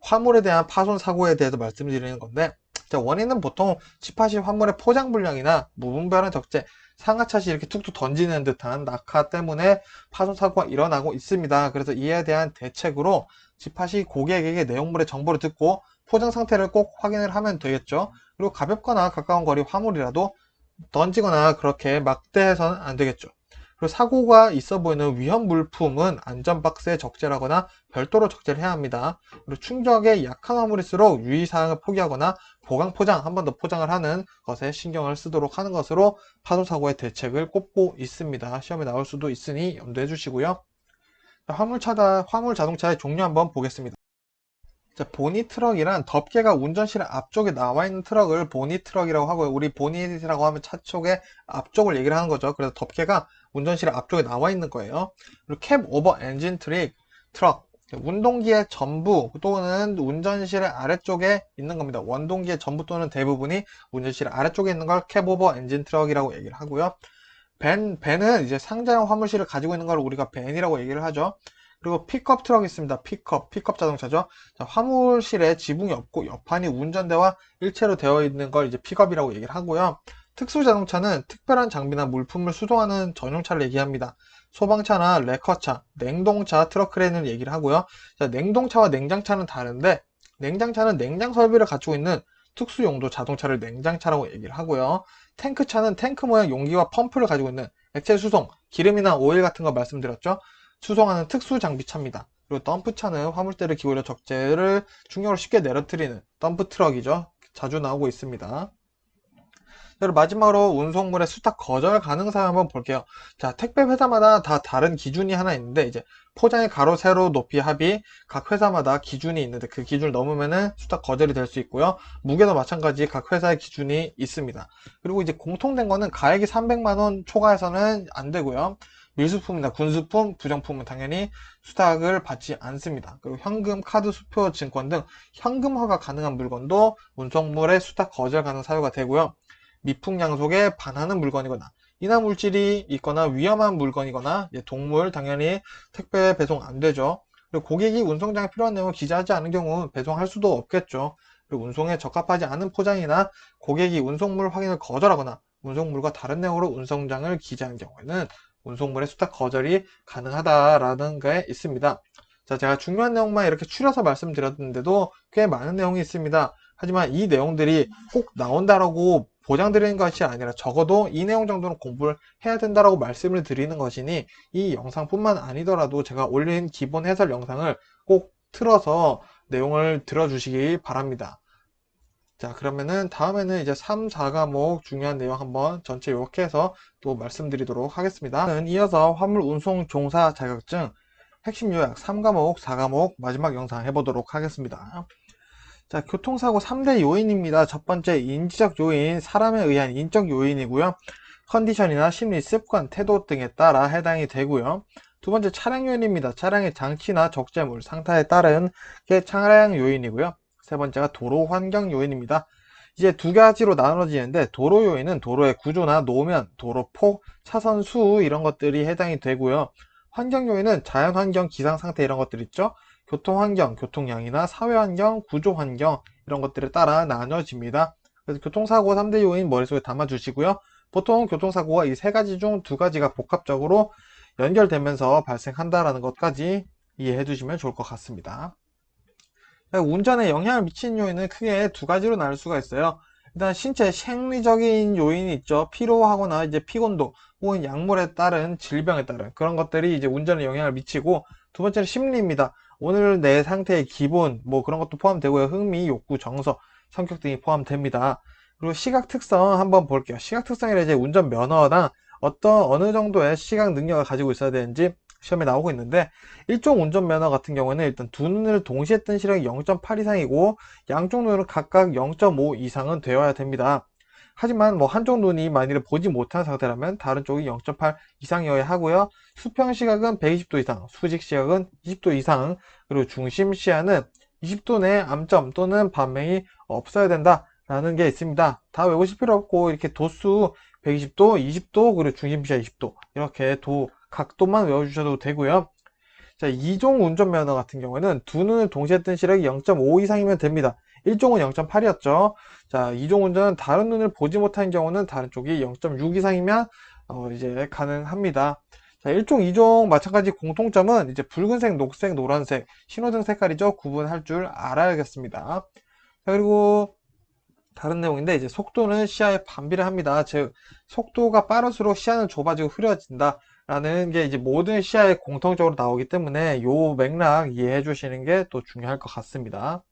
화물에 대한 파손 사고에 대해서 말씀드리는 건데, 자, 원인은 보통 집합시 화물의 포장 불량이나 무분별한 적재, 상하차시 이렇게 툭툭 던지는 듯한 낙하 때문에 파손 사고가 일어나고 있습니다. 그래서 이에 대한 대책으로 집합시 고객에게 내용물의 정보를 듣고 포장 상태를 꼭 확인을 하면 되겠죠. 그리고 가볍거나 가까운 거리 화물이라도 던지거나 그렇게 막대해서는 안 되겠죠. 그리고 사고가 있어 보이는 위험 물품은 안전박스에 적재하거나 별도로 적재를 해야 합니다. 그리고 충격에 약한 화물일수록 유의사항을 포기하거나 보강 포장, 한 번 더 포장을 하는 것에 신경을 쓰도록 하는 것으로 파손사고의 대책을 꼽고 있습니다. 시험에 나올 수도 있으니 염두해 주시고요. 화물 자동차의 종류 한번 보겠습니다. 자, 보니 트럭이란 덮개가 운전실 앞쪽에 나와 있는 트럭을 보니 트럭이라고 하고요. 우리 보니라고 하면 차 쪽의 앞쪽을 얘기를 하는 거죠. 그래서 덮개가 운전실 앞쪽에 나와 있는 거예요. 그리고 캡 오버 엔진 트럭, 운동기의 전부 또는 운전실 아래쪽에 있는 겁니다. 원동기의 전부 또는 대부분이 운전실 아래쪽에 있는 걸 캡 오버 엔진 트럭이라고 얘기를 하고요. 밴은 이제 상자형 화물실을 가지고 있는 걸 우리가 밴이라고 얘기를 하죠. 그리고 픽업 트럭이 있습니다. 픽업 자동차죠. 자, 화물실에 지붕이 없고 옆판이 운전대와 일체로 되어 있는 걸 이제 픽업이라고 얘기를 하고요. 특수 자동차는 특별한 장비나 물품을 수송하는 전용차를 얘기합니다. 소방차나 레커차, 냉동차, 트럭 크레인을 얘기를 하고요. 자, 냉동차와 냉장차는 다른데 냉장차는 냉장 설비를 갖추고 있는 특수 용도 자동차를 냉장차라고 얘기를 하고요. 탱크차는 탱크 모양 용기와 펌프를 가지고 있는 액체 수송, 기름이나 오일 같은 거 말씀드렸죠. 수송하는 특수 장비차입니다. 그리고 덤프차는 화물대를 기울여 적재를 중력으로 쉽게 내려뜨리는 덤프 트럭이죠. 자주 나오고 있습니다. 그리고 마지막으로 운송물의 수탁 거절 가능 사항 한번 볼게요. 자, 택배 회사마다 다 다른 기준이 하나 있는데 이제 포장의 가로 세로 높이 합이 각 회사마다 기준이 있는데 그 기준을 넘으면은 수탁 거절이 될 수 있고요. 무게도 마찬가지 각 회사의 기준이 있습니다. 그리고 이제 공통된 거는 가액이 300만 원 초과해서는 안 되고요. 밀수품이나 군수품, 부정품은 당연히 수탁을 받지 않습니다. 그리고 현금, 카드, 수표, 증권 등 현금화가 가능한 물건도 운송물의 수탁 거절 가능 사유가 되고요. 미풍양속에 반하는 물건이거나 인화 물질이 있거나 위험한 물건이거나 동물 당연히 택배 배송 안 되죠. 그리고 고객이 운송장에 필요한 내용을 기재하지 않은 경우 배송할 수도 없겠죠. 그리고 운송에 적합하지 않은 포장이나 고객이 운송물 확인을 거절하거나 운송물과 다른 내용으로 운송장을 기재한 경우에는 운송물의 수탁 거절이 가능하다라는 게 있습니다. 자, 제가 중요한 내용만 이렇게 추려서 말씀드렸는데도 꽤 많은 내용이 있습니다. 하지만 이 내용들이 꼭 나온다라고 보장드리는 것이 아니라 적어도 이 내용 정도는 공부를 해야 된다라고 말씀을 드리는 것이니 이 영상뿐만 아니더라도 제가 올린 기본 해설 영상을 꼭 틀어서 내용을 들어주시기 바랍니다. 자, 그러면은 다음에는 이제 3, 4과목 중요한 내용 한번 전체 이렇게 해서 또 말씀드리도록 하겠습니다. 이어서 화물 운송 종사 자격증 핵심 요약 3과목, 4과목 마지막 영상 해보도록 하겠습니다. 자, 교통사고 3대 요인입니다. 첫 번째 인지적 요인, 사람에 의한 인적 요인이고요. 컨디션이나 심리, 습관, 태도 등에 따라 해당이 되고요. 두 번째 차량 요인입니다. 차량의 장치나 적재물, 상태에 따른 게 차량 요인이고요. 세 번째가 도로 환경 요인입니다. 이제 두 가지로 나눠지는데 도로 요인은 도로의 구조나 노면, 도로 폭, 차선 수 이런 것들이 해당이 되고요. 환경 요인은 자연 환경, 기상 상태 이런 것들 있죠. 교통환경, 교통량이나 사회환경, 구조환경 이런 것들에 따라 나눠집니다. 그래서 교통사고 3대 요인 머릿속에 담아주시고요. 보통 교통사고가 이 세 가지 중 두 가지가 복합적으로 연결되면서 발생한다라는 것까지 이해해 두시면 좋을 것 같습니다. 운전에 영향을 미치는 요인은 크게 두 가지로 나눌 수가 있어요. 일단 신체 생리적인 요인이 있죠. 피로하거나 이제 피곤도 혹은 약물에 따른 질병에 따른 그런 것들이 이제 운전에 영향을 미치고, 두 번째는 심리입니다. 오늘 내 상태의 기분 뭐 그런 것도 포함되고요. 흥미, 욕구, 정서, 성격 등이 포함됩니다. 그리고 시각 특성 한번 볼게요. 시각 특성이라 이제 운전 면허나 어느 정도의 시각 능력을 가지고 있어야 되는지 시험에 나오고 있는데, 일종 운전면허 같은 경우는 일단 두 눈을 동시에 뜬 시력이 0.8 이상이고 양쪽 눈은 각각 0.5 이상은 되어야 됩니다. 하지만 뭐 한쪽 눈이 만일에 보지 못한 상태라면 다른 쪽이 0.8 이상이어야 하고요. 수평 시각은 120도 이상, 수직 시각은 20도 이상, 그리고 중심 시야는 20도 내 암점 또는 반명이 없어야 된다라는 게 있습니다. 다 외우실 필요 없고 이렇게 도수 120도, 20도, 그리고 중심 시야 20도 이렇게 각도만 외워주셔도 되고요. 자, 2종 운전면허 같은 경우에는 두 눈을 동시에 뜬 시력이 0.5 이상이면 됩니다. 1종은 0.8이었죠. 자, 2종 운전은 다른 눈을 보지 못한 경우는 다른 쪽이 0.6 이상이면 이제 가능합니다. 자, 1종, 2종 마찬가지 공통점은 이제 붉은색, 녹색, 노란색 신호등 색깔이죠. 구분할 줄 알아야겠습니다. 자, 그리고 다른 내용인데 이제 속도는 시야에 반비례 합니다. 즉 속도가 빠를수록 시야는 좁아지고 흐려진다 라는 게 이제 모든 시야에 공통적으로 나오기 때문에 요 맥락 이해해 주시는 게 또 중요할 것 같습니다.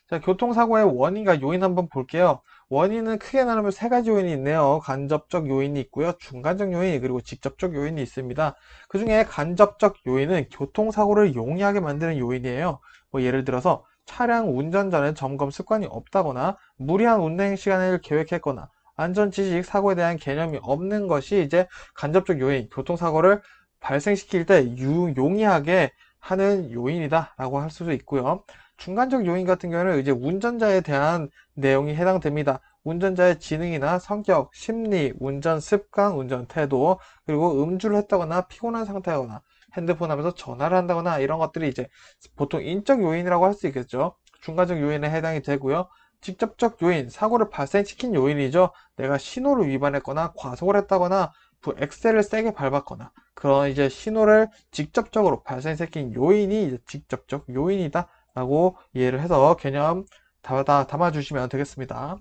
자, 교통사고의 원인과 요인 한번 볼게요. 원인은 크게 나누면 세 가지 요인이 있네요. 간접적 요인이 있고요. 중간적 요인, 그리고 직접적 요인이 있습니다. 그 중에 간접적 요인은 교통사고를 용이하게 만드는 요인이에요. 뭐 예를 들어서 차량 운전 전에 점검 습관이 없다거나 무리한 운행 시간을 계획했거나 안전지식, 사고에 대한 개념이 없는 것이 이제 간접적 요인, 교통사고를 발생시킬 때 용이하게 하는 요인이다 라고 할 수도 있고요. 중간적 요인 같은 경우는 이제 운전자에 대한 내용이 해당됩니다. 운전자의 지능이나 성격, 심리, 운전 습관, 운전 태도, 그리고 음주를 했다거나 피곤한 상태거나 핸드폰 하면서 전화를 한다거나 이런 것들이 이제 보통 인적 요인이라고 할 수 있겠죠. 중간적 요인에 해당이 되고요. 직접적 요인, 사고를 발생시킨 요인이죠. 내가 신호를 위반했거나 과속을 했다거나 엑셀을 세게 밟았거나 그런 이제 신호를 직접적으로 발생시킨 요인이 이제 직접적 요인이다 라고 이해를 해서 개념 다 담아주시면 되겠습니다.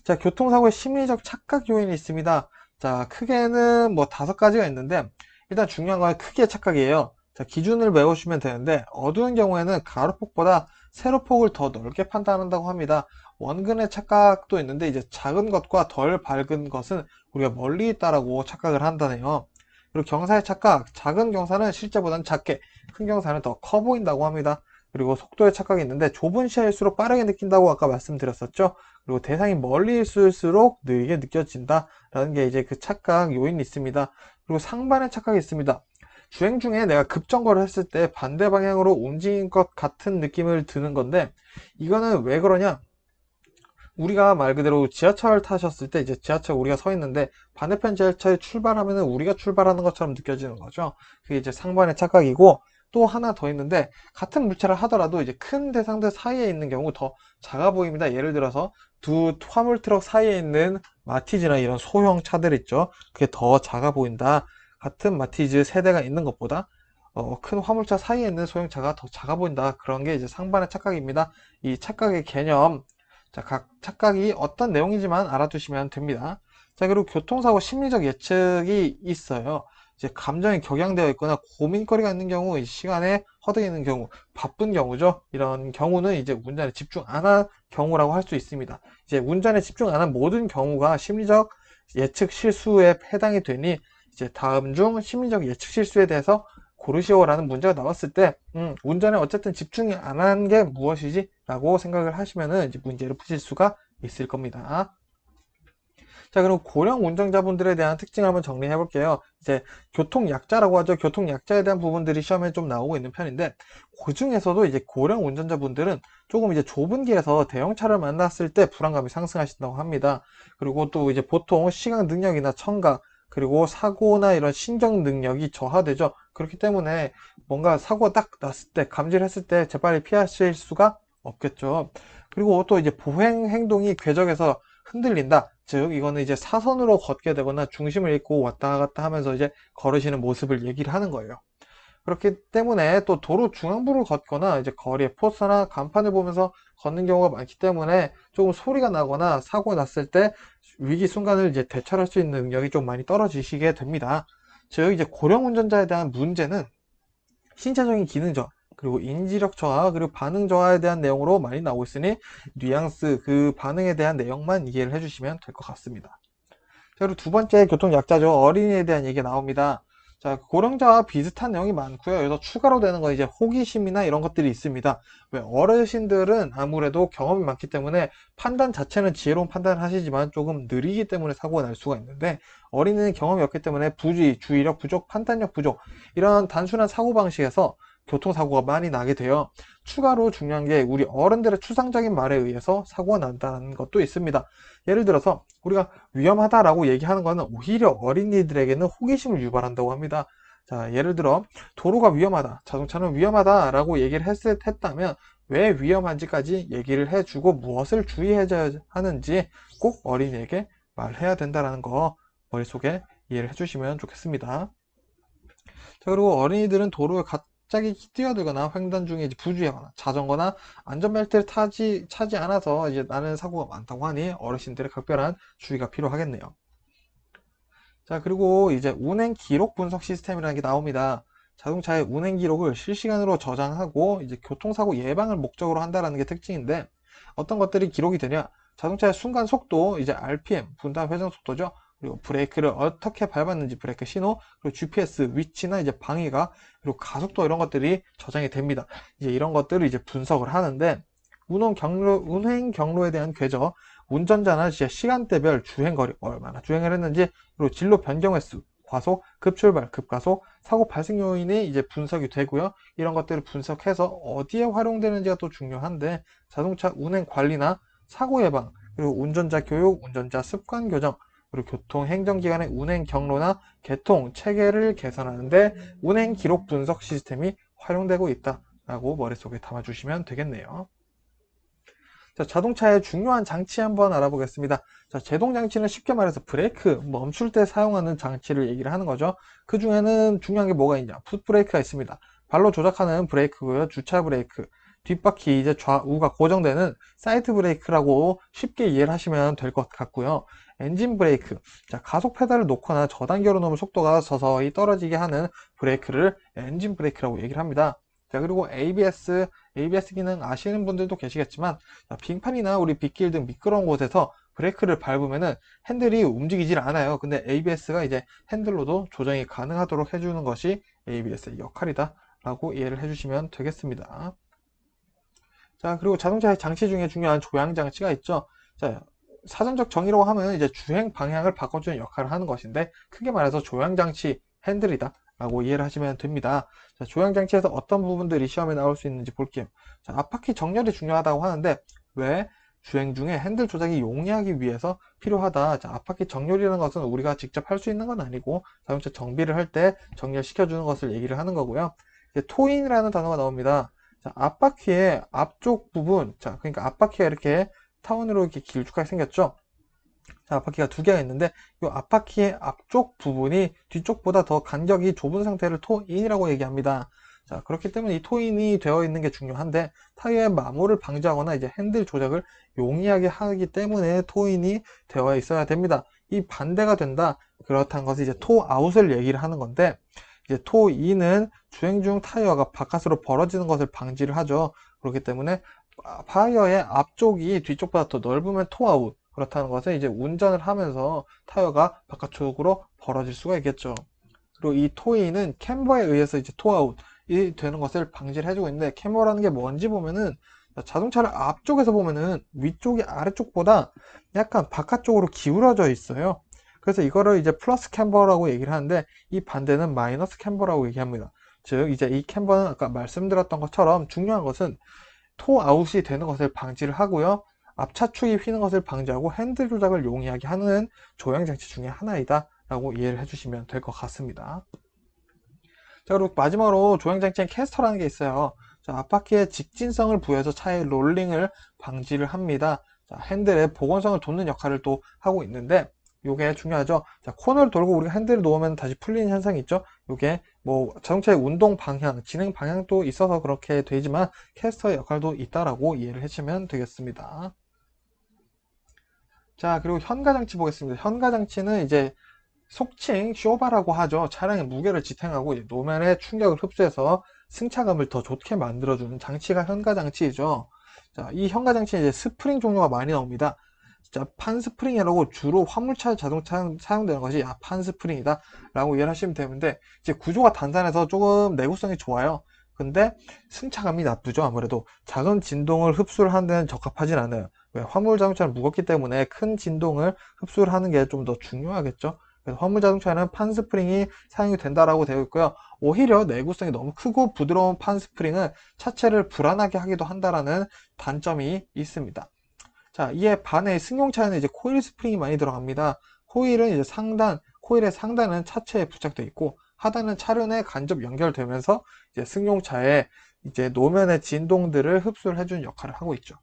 자, 교통사고의 심리적 착각 요인이 있습니다. 자, 크게는 뭐 5가지가 있는데 일단 중요한 건 크기의 착각이에요. 자, 기준을 외우시면 되는데 어두운 경우에는 가로폭보다 세로폭을 더 넓게 판단한다고 합니다. 원근의 착각도 있는데 이제 작은 것과 덜 밝은 것은 우리가 멀리 있다라고 착각을 한다네요. 그리고 경사의 착각, 작은 경사는 실제보다는 작게, 큰 경사는 더 커 보인다고 합니다. 그리고 속도의 착각이 있는데 좁은 시야일수록 빠르게 느낀다고 아까 말씀드렸었죠. 그리고 대상이 멀리 있을수록 느리게 느껴진다라는 게 이제 그 착각 요인이 있습니다. 그리고 상반의 착각이 있습니다. 주행 중에 내가 급정거를 했을 때 반대 방향으로 움직인 것 같은 느낌을 드는 건데, 이거는 왜 그러냐? 우리가 말 그대로 지하철 타셨을 때 이제 지하철 우리가 서 있는데 반대편 지하철이 출발하면은 우리가 출발하는 것처럼 느껴지는 거죠. 그게 이제 상반의 착각이고, 또 하나 더 있는데 같은 물체를 하더라도 이제 큰 대상들 사이에 있는 경우 더 작아 보입니다. 예를 들어서 두 화물 트럭 사이에 있는 마티즈나 이런 소형 차들 있죠. 그게 더 작아 보인다. 같은 마티즈 세대가 있는 것보다 큰 화물차 사이에 있는 소형차가 더 작아 보인다. 그런 게 이제 상반의 착각입니다. 이 착각의 개념, 자, 각 착각이 어떤 내용이지만 알아두시면 됩니다. 자, 그리고 교통사고 심리적 예측이 있어요. 이제 감정이 격양되어 있거나 고민거리가 있는 경우, 이 시간에 허덕이는 경우, 바쁜 경우죠. 이런 경우는 이제 운전에 집중 안 한 경우라고 할 수 있습니다. 이제 운전에 집중 안 한 모든 경우가 심리적 예측 실수에 해당이 되니 이제 다음 중 심리적 예측 실수에 대해서 고르시오라는 문제가 나왔을 때 운전에 어쨌든 집중이 안 한 게 무엇이지? 라고 생각을 하시면은 이제 문제를 푸실 수가 있을 겁니다. 자, 그럼 고령 운전자분들에 대한 특징을 한번 정리해 볼게요. 이제 교통약자라고 하죠. 교통약자에 대한 부분들이 시험에 좀 나오고 있는 편인데, 그 중에서도 이제 고령 운전자분들은 조금 이제 좁은 길에서 대형차를 만났을 때 불안감이 상승하신다고 합니다. 그리고 또 이제 보통 시각 능력이나 청각, 그리고 사고나 이런 신경 능력이 저하되죠. 그렇기 때문에 뭔가 사고가 딱 났을 때, 감지를 했을 때 재빨리 피하실 수가 없겠죠. 그리고 또 이제 보행 행동이 궤적에서 흔들린다. 즉, 이거는 이제 사선으로 걷게 되거나 중심을 잃고 왔다 갔다 하면서 이제 걸으시는 모습을 얘기를 하는 거예요. 그렇기 때문에 또 도로 중앙부를 걷거나 이제 거리의 포스나 간판을 보면서 걷는 경우가 많기 때문에 조금 소리가 나거나 사고가 났을 때 위기 순간을 이제 대처할 수 있는 능력이 좀 많이 떨어지시게 됩니다. 즉, 이제 고령 운전자에 대한 문제는 신체적인 기능 저하, 그리고 인지력 저하, 그리고 반응 저하에 대한 내용으로 많이 나오고 있으니 뉘앙스, 그 반응에 대한 내용만 이해를 해주시면 될 것 같습니다. 자, 그리고 두 번째 교통약자죠. 어린이에 대한 얘기가 나옵니다. 자, 고령자와 비슷한 내용이 많고요. 여기서 추가로 되는 건 이제 호기심이나 이런 것들이 있습니다. 왜 어르신들은 아무래도 경험이 많기 때문에 판단 자체는 지혜로운 판단을 하시지만 조금 느리기 때문에 사고가 날 수가 있는데, 어린이는 경험이 없기 때문에 부주의, 주의력 부족, 판단력 부족, 이런 단순한 사고방식에서 교통사고가 많이 나게 돼요. 추가로 중요한 게 우리 어른들의 추상적인 말에 의해서 사고가 난다는 것도 있습니다. 예를 들어서 우리가 위험하다라고 얘기하는 거는 오히려 어린이들에게는 호기심을 유발한다고 합니다. 자, 예를 들어 도로가 위험하다, 자동차는 위험하다라고 얘기를 했다면 왜 위험한지까지 얘기를 해주고 무엇을 주의해야 하는지 꼭 어린이에게 말해야 된다는 거 머릿속에 이해를 해주시면 좋겠습니다. 자, 그리고 어린이들은 도로에 갑자기 뛰어들거나 횡단 중에 이제 부주의하거나 자전거나 안전벨트를 차지 않아서 이제 나는 사고가 많다고 하니 어르신들의 각별한 주의가 필요하겠네요. 자, 그리고 이제 운행 기록 분석 시스템이라는 게 나옵니다. 자동차의 운행 기록을 실시간으로 저장하고 이제 교통사고 예방을 목적으로 한다는 게 특징인데, 어떤 것들이 기록이 되냐? 자동차의 순간 속도, 이제 RPM, 분당 회전 속도죠. 그리고 브레이크를 어떻게 밟았는지 브레이크 신호, 그리고 GPS 위치나 이제 방해가, 그리고 가속도 이런 것들이 저장이 됩니다. 이제 이런 것들을 이제 분석을 하는데, 운행 경로에 대한 궤적, 운전자는 이제 시간대별 주행거리, 얼마나 주행을 했는지, 그리고 진로 변경 횟수, 과속, 급출발, 급가속, 사고 발생 요인이 이제 분석이 되고요. 이런 것들을 분석해서 어디에 활용되는지가 또 중요한데, 자동차 운행 관리나 사고 예방, 그리고 운전자 교육, 운전자 습관 교정, 그리고 교통 행정기관의 운행 경로나 개통 체계를 개선하는데 운행 기록 분석 시스템이 활용되고 있다라고 머릿속에 담아주시면 되겠네요. 자, 자동차의 중요한 장치 한번 알아보겠습니다. 자, 제동 장치는 쉽게 말해서 브레이크, 멈출 때 사용하는 장치를 얘기를 하는 거죠. 그 중에는 중요한 게 뭐가 있냐? 풋브레이크가 있습니다. 발로 조작하는 브레이크고요. 주차 브레이크, 뒷바퀴 이제 좌우가 고정되는 사이드 브레이크라고 쉽게 이해를 하시면 될 것 같고요. 엔진 브레이크, 자, 가속 페달을 놓거나 저단계로 놓으면 속도가 서서히 떨어지게 하는 브레이크를 엔진 브레이크라고 얘기를 합니다. 자, 그리고 ABS 기능 아시는 분들도 계시겠지만, 자, 빙판이나 우리 빗길 등 미끄러운 곳에서 브레이크를 밟으면은 핸들이 움직이질 않아요. 근데 ABS가 이제 핸들로도 조정이 가능하도록 해주는 것이 ABS의 역할이다 라고 이해를 해주시면 되겠습니다. 자, 그리고 자동차의 장치 중에 중요한 조향 장치가 있죠. 자, 사전적 정의로 하면 이제 주행 방향을 바꿔주는 역할을 하는 것인데, 크게 말해서 조향 장치 핸들이다 라고 이해를 하시면 됩니다. 자, 조향 장치에서 어떤 부분들이 시험에 나올 수 있는지 볼게요. 자, 앞바퀴 정렬이 중요하다고 하는데 왜 주행 중에 핸들 조작이 용이하기 위해서 필요하다. 자, 앞바퀴 정렬이라는 것은 우리가 직접 할 수 있는 건 아니고 자동차 정비를 할 때 정렬시켜 주는 것을 얘기를 하는 거고요. 이제 토인이라는 단어가 나옵니다. 자, 앞바퀴의 앞쪽 부분, 자, 그러니까 앞바퀴가 이렇게 타원으로 이렇게 길쭉하게 생겼죠. 자, 앞바퀴가 두 개가 있는데 이 앞바퀴의 앞쪽 부분이 뒤쪽보다 더 간격이 좁은 상태를 토인이라고 얘기합니다. 자, 그렇기 때문에 이 토인이 되어 있는 게 중요한데, 타이어의 마모를 방지하거나 이제 핸들 조작을 용이하게 하기 때문에 토인이 되어 있어야 됩니다. 이 반대가 된다, 그렇다는 것은 이제 토아웃을 얘기를 하는 건데, 이제 토인은 주행 중 타이어가 바깥으로 벌어지는 것을 방지를 하죠. 그렇기 때문에 타이어의 앞쪽이 뒤쪽보다 더 넓으면 토아웃, 그렇다는 것은 이제 운전을 하면서 타이어가 바깥쪽으로 벌어질 수가 있겠죠. 그리고 이 토이는 캠버에 의해서 이제 토아웃이 되는 것을 방지를 해주고 있는데, 캠버라는 게 뭔지 보면은, 자동차를 앞쪽에서 보면은 위쪽이 아래쪽보다 약간 바깥쪽으로 기울어져 있어요. 그래서 이거를 이제 플러스 캠버라고 얘기를 하는데, 이 반대는 마이너스 캠버라고 얘기합니다. 즉 이제 이 캠버는 아까 말씀드렸던 것처럼 중요한 것은 토아웃이 되는 것을 방지를 하고요. 앞차축이 휘는 것을 방지하고 핸들 조작을 용이하게 하는 조향 장치 중에 하나이다 라고 이해를 해주시면 될 것 같습니다. 자, 그리고 마지막으로 조향장치엔 캐스터라는 게 있어요. 자, 앞바퀴에 직진성을 부여해서 차의 롤링을 방지를 합니다. 자, 핸들의 복원성을 돋는 역할을 또 하고 있는데 요게 중요하죠. 자, 코너를 돌고 우리가 핸들을 놓으면 다시 풀리는 현상이 있죠. 요게 뭐 자동차의 운동 방향, 진행 방향도 있어서 그렇게 되지만 캐스터의 역할도 있다라고 이해를 해주시면 되겠습니다. 자, 그리고 현가장치 보겠습니다. 현가장치는 이제 속칭 쇼바라고 하죠. 차량의 무게를 지탱하고 이제 노면의 충격을 흡수해서 승차감을 더 좋게 만들어주는 장치가 현가장치이죠. 자, 이 현가장치는 이제 스프링 종류가 많이 나옵니다. 자, 판스프링이라고 주로 화물차 자동차 사용되는 것이 판스프링이다 라고 이해를 하시면 되는데 이제 구조가 단단해서 조금 내구성이 좋아요. 근데 승차감이 나쁘죠. 아무래도 작은 진동을 흡수를 하는 데는 적합하진 않아요. 왜? 화물 자동차는 무겁기 때문에 큰 진동을 흡수를 하는 게 좀 더 중요하겠죠. 그래서 화물 자동차는 판스프링이 사용이 된다라고 되어 있고요. 오히려 내구성이 너무 크고 부드러운 판스프링은 차체를 불안하게 하기도 한다라는 단점이 있습니다. 자, 이에 반해 승용차에는 이제 코일 스프링이 많이 들어갑니다. 코일은 이제 코일의 상단은 차체에 부착되어 있고 하단은 차륜에 간접 연결되면서 이제 승용차의 이제 노면의 진동들을 흡수를 해주는 역할을 하고 있죠.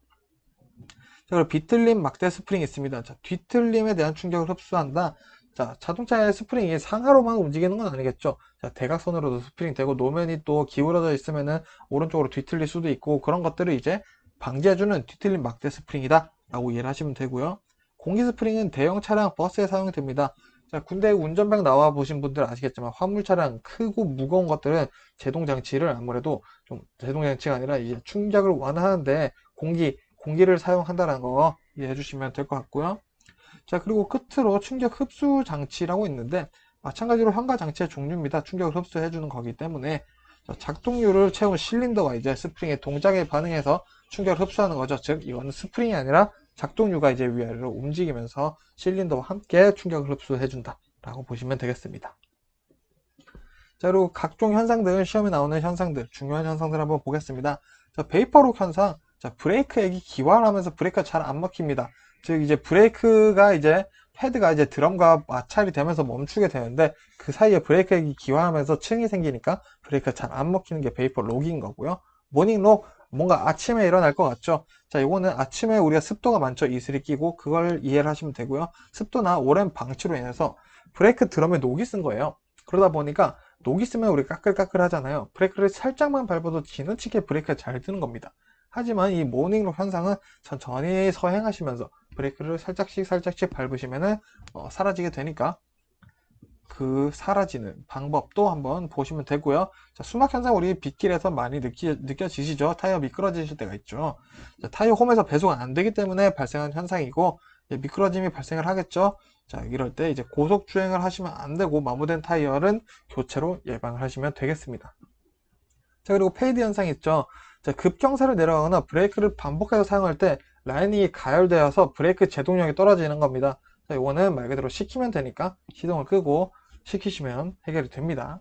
자, 그리고 비틀림 막대 스프링이 있습니다. 자, 뒤틀림에 대한 충격을 흡수한다. 자, 자동차의 스프링이 상하로만 움직이는 건 아니겠죠. 자, 대각선으로도 스프링 되고 노면이 또 기울어져 있으면은 오른쪽으로 뒤틀릴 수도 있고 그런 것들을 이제 방지해주는 뒤틀림 막대 스프링이다 라고 이해를 하시면 되고요. 공기 스프링은 대형 차량 버스에 사용이 됩니다. 자, 군대 운전병 나와 보신 분들 아시겠지만 화물 차량 크고 무거운 것들은 제동 장치를 아무래도 좀 제동 장치가 아니라 이제 충격을 완화하는데 공기를 사용한다는 거 이해해 주시면 될 것 같고요. 자, 그리고 끝으로 충격 흡수 장치라고 있는데 마찬가지로 현가 장치의 종류입니다. 충격을 흡수해 주는 거기 때문에 자, 작동률을 채운 실린더가 이제 스프링의 동작에 반응해서 충격을 흡수하는 거죠. 즉 이거는 스프링이 아니라 작동류가 이제 위아래로 움직이면서 실린더와 함께 충격을 흡수해 준다 라고 보시면 되겠습니다. 자, 그리고 각종 현상들, 시험에 나오는 현상들, 중요한 현상들 한번 보겠습니다. 자, 베이퍼록 현상. 자, 브레이크액이 기화하면서 브레이크가 잘 안 먹힙니다. 즉, 이제 브레이크가 이제 패드가 이제 드럼과 마찰이 되면서 멈추게 되는데 그 사이에 브레이크액이 기화하면서 층이 생기니까 브레이크가 잘 안 먹히는 게 베이퍼 록인 거고요. 모닝록, 뭔가 아침에 일어날 것 같죠? 자, 이거는 아침에 우리가 습도가 많죠? 이슬이 끼고 그걸 이해를 하시면 되고요. 습도나 오랜 방치로 인해서 브레이크 드럼에 녹이 쓴 거예요. 그러다 보니까 녹이 쓰면 우리 까끌까끌 하잖아요. 브레이크를 살짝만 밟아도 지나치게 브레이크가 잘 드는 겁니다. 하지만 이 모닝록 현상은 천천히 서행하시면서 브레이크를 살짝씩 밟으시면은 사라지게 되니까 그 사라지는 방법도 한번 보시면 되고요. 자, 수막 현상 우리 빗길에서 많이 느껴지시죠? 타이어 미끄러지실 때가 있죠. 자, 타이어 홈에서 배수가 안 되기 때문에 발생한 현상이고 미끄러짐이 발생을 하겠죠. 자, 이럴 때 이제 고속 주행을 하시면 안 되고 마모된 타이어는 교체로 예방을 하시면 되겠습니다. 자, 그리고 페이드 현상이 있죠. 자, 급경사를 내려가거나 브레이크를 반복해서 사용할 때 라인이 가열되어서 브레이크 제동력이 떨어지는 겁니다. 자, 이거는 말 그대로 식히면 되니까 시동을 끄고 식히시면 해결이 됩니다.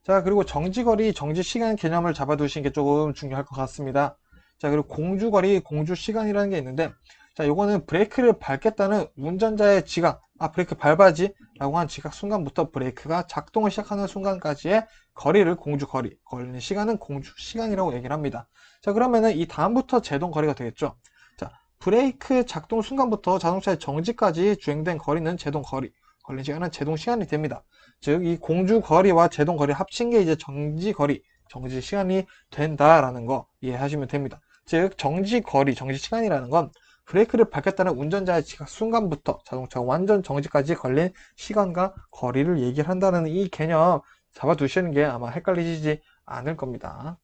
자, 그리고 정지거리, 정지시간 개념을 잡아두시는 게 조금 중요할 것 같습니다. 자, 그리고 공주거리, 공주시간이라는 게 있는데 자, 요거는 브레이크를 밟겠다는 운전자의 지각, 브레이크 밟아야지 라고 한 지각 순간부터 브레이크가 작동을 시작하는 순간까지의 거리를 공주거리, 걸리는 시간은 공주시간이라고 얘기를 합니다. 자, 그러면은 이 다음부터 제동거리가 되겠죠. 자, 브레이크 작동 순간부터 자동차의 정지까지 주행된 거리는 제동거리, 걸린 시간은 제동시간이 됩니다. 즉, 이 공주거리와 제동거리 합친 게 이제 정지거리, 정지시간이 된다라는 거 이해하시면 됩니다. 즉, 정지거리, 정지시간이라는 건 브레이크를 밟겠다는 운전자의 지각 순간부터 자동차가 완전 정지까지 걸린 시간과 거리를 얘기를 한다는 이 개념 잡아두시는 게 아마 헷갈리시지 않을 겁니다.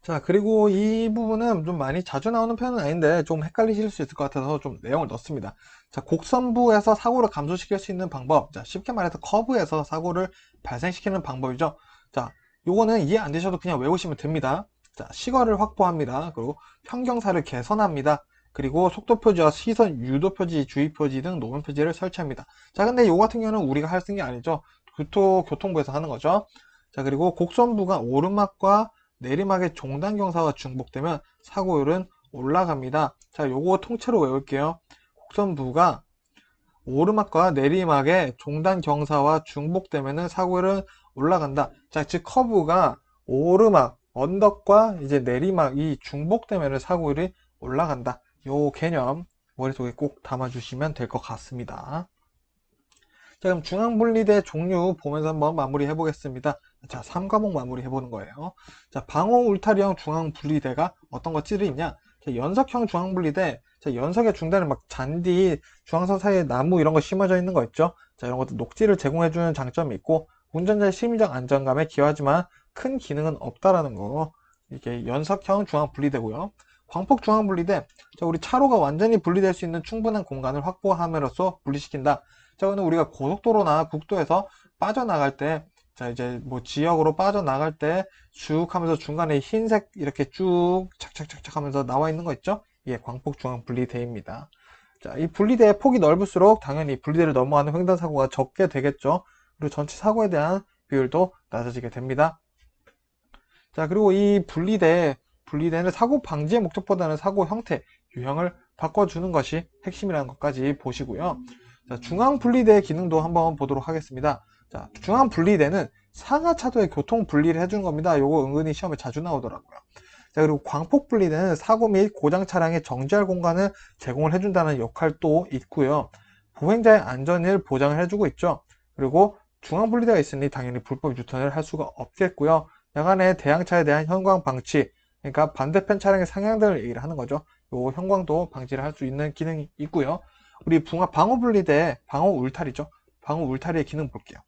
자, 그리고 이 부분은 좀 많이 자주 나오는 표현은 아닌데 좀 헷갈리실 수 있을 것 같아서 좀 내용을 넣습니다. 자, 곡선부에서 사고를 감소시킬 수 있는 방법. 자, 쉽게 말해서 커브에서 사고를 발생시키는 방법이죠. 자, 요거는 이해 안 되셔도 그냥 외우시면 됩니다. 자, 시거를 확보합니다. 그리고 평경사를 개선합니다. 그리고 속도 표지와 시선 유도 표지, 주의 표지 등 노면 표지를 설치합니다. 자, 근데 요 같은 경우는 우리가 할 수 있는 게 아니죠. 교통부에서 하는 거죠. 자, 그리고 곡선부가 오르막과 내리막의 종단 경사가 중복되면 사고율은 올라갑니다. 자, 요거 통째로 외울게요. 곡선부가 오르막과 내리막의 종단 경사와 중복되면은 사고율은 올라간다. 자, 즉 커브가 오르막, 언덕과 이제 내리막이 중복되면은 사고율이 올라간다. 요 개념 머릿속에 꼭 담아주시면 될 것 같습니다. 자, 그럼 중앙분리대 종류 보면서 한번 마무리 해보겠습니다. 자, 3과목 마무리 해보는 거예요. 자, 방호 울타리형 중앙분리대가 어떤 것들이 있냐? 자, 연석형 중앙분리대, 자, 연석의 중단에 막 잔디, 중앙선 사이에 나무 이런 거 심어져 있는 거 있죠? 자, 이런 것도 녹지를 제공해주는 장점이 있고, 운전자의 심리적 안정감에 기여하지만 큰 기능은 없다라는 거. 이게 연석형 중앙분리대고요. 광폭 중앙분리대, 자, 우리 차로가 완전히 분리될 수 있는 충분한 공간을 확보함으로써 분리시킨다. 자, 그는 우리가 고속도로나 국도에서 빠져나갈 때, 자, 이제 뭐 지역으로 빠져나갈 때 쭉 하면서 중간에 흰색 이렇게 쭉 착착착착 하면서 나와 있는 거 있죠? 이게 광폭 중앙 분리대입니다. 자, 이 분리대의 폭이 넓을수록 당연히 분리대를 넘어가는 횡단사고가 적게 되겠죠? 그리고 전체 사고에 대한 비율도 낮아지게 됩니다. 자, 그리고 이 분리대는 사고 방지의 목적보다는 사고 형태, 유형을 바꿔주는 것이 핵심이라는 것까지 보시고요. 자, 중앙 분리대 기능도 한번 보도록 하겠습니다. 자, 중앙 분리대는 상하차도의 교통 분리를 해주는 겁니다. 요거 은근히 시험에 자주 나오더라고요. 자, 그리고 광폭 분리대는 사고 및 고장 차량의 정지할 공간을 제공을 해준다는 역할도 있고요. 보행자의 안전을 보장을 해주고 있죠. 그리고 중앙 분리대가 있으니 당연히 불법 유턴을 할 수가 없겠고요. 야간에 대항차에 대한 현광 방치, 그러니까 반대편 차량의 상향등을 얘기를 하는 거죠. 요 현광도 방지를 할 수 있는 기능이 있고요. 우리 방호 분리대, 방호 울타리죠. 방호 울타리의 기능 볼게요.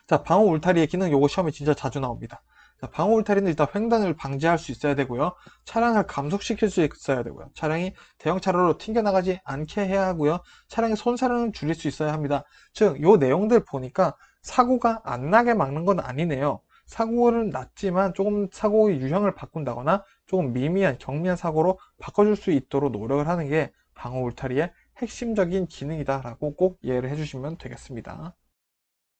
자, 방호 울타리의 기능 요거 시험에 진짜 자주 나옵니다. 자, 방호 울타리는 일단 횡단을 방지할 수 있어야 되고요. 차량을 감속시킬 수 있어야 되고요. 차량이 대형 차로로 튕겨나가지 않게 해야 하고요. 차량의 손상을 줄일 수 있어야 합니다. 즉, 요 내용들 보니까 사고가 안 나게 막는 건 아니네요. 사고는 났지만 조금 사고 유형을 바꾼다거나 조금 미미한 경미한 사고로 바꿔줄 수 있도록 노력을 하는 게 방호 울타리의 핵심적인 기능이다라고 꼭 이해를 해주시면 되겠습니다.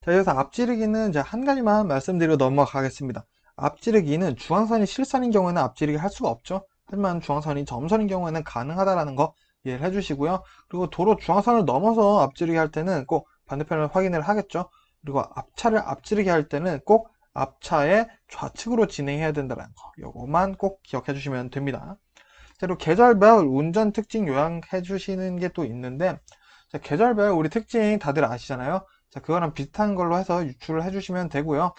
자, 여기서 앞지르기는 이제 한 가지만 말씀드리고 넘어가겠습니다. 앞지르기는 중앙선이 실선인 경우에는 앞지르기 할 수가 없죠. 하지만 중앙선이 점선인 경우에는 가능하다라는 거 이해를 해주시고요. 그리고 도로 중앙선을 넘어서 앞지르기 할 때는 꼭 반대편을 확인을 하겠죠. 그리고 앞차를 앞지르기 할 때는 꼭 앞차의 좌측으로 진행해야 된다는 거, 이거만 꼭 기억해 주시면 됩니다. 그리고 계절별 운전 특징 요약해 주시는 게 또 있는데, 자, 계절별 우리 특징 다들 아시잖아요. 자, 그거랑 비슷한 걸로 해서 유출을 해주시면 되고요.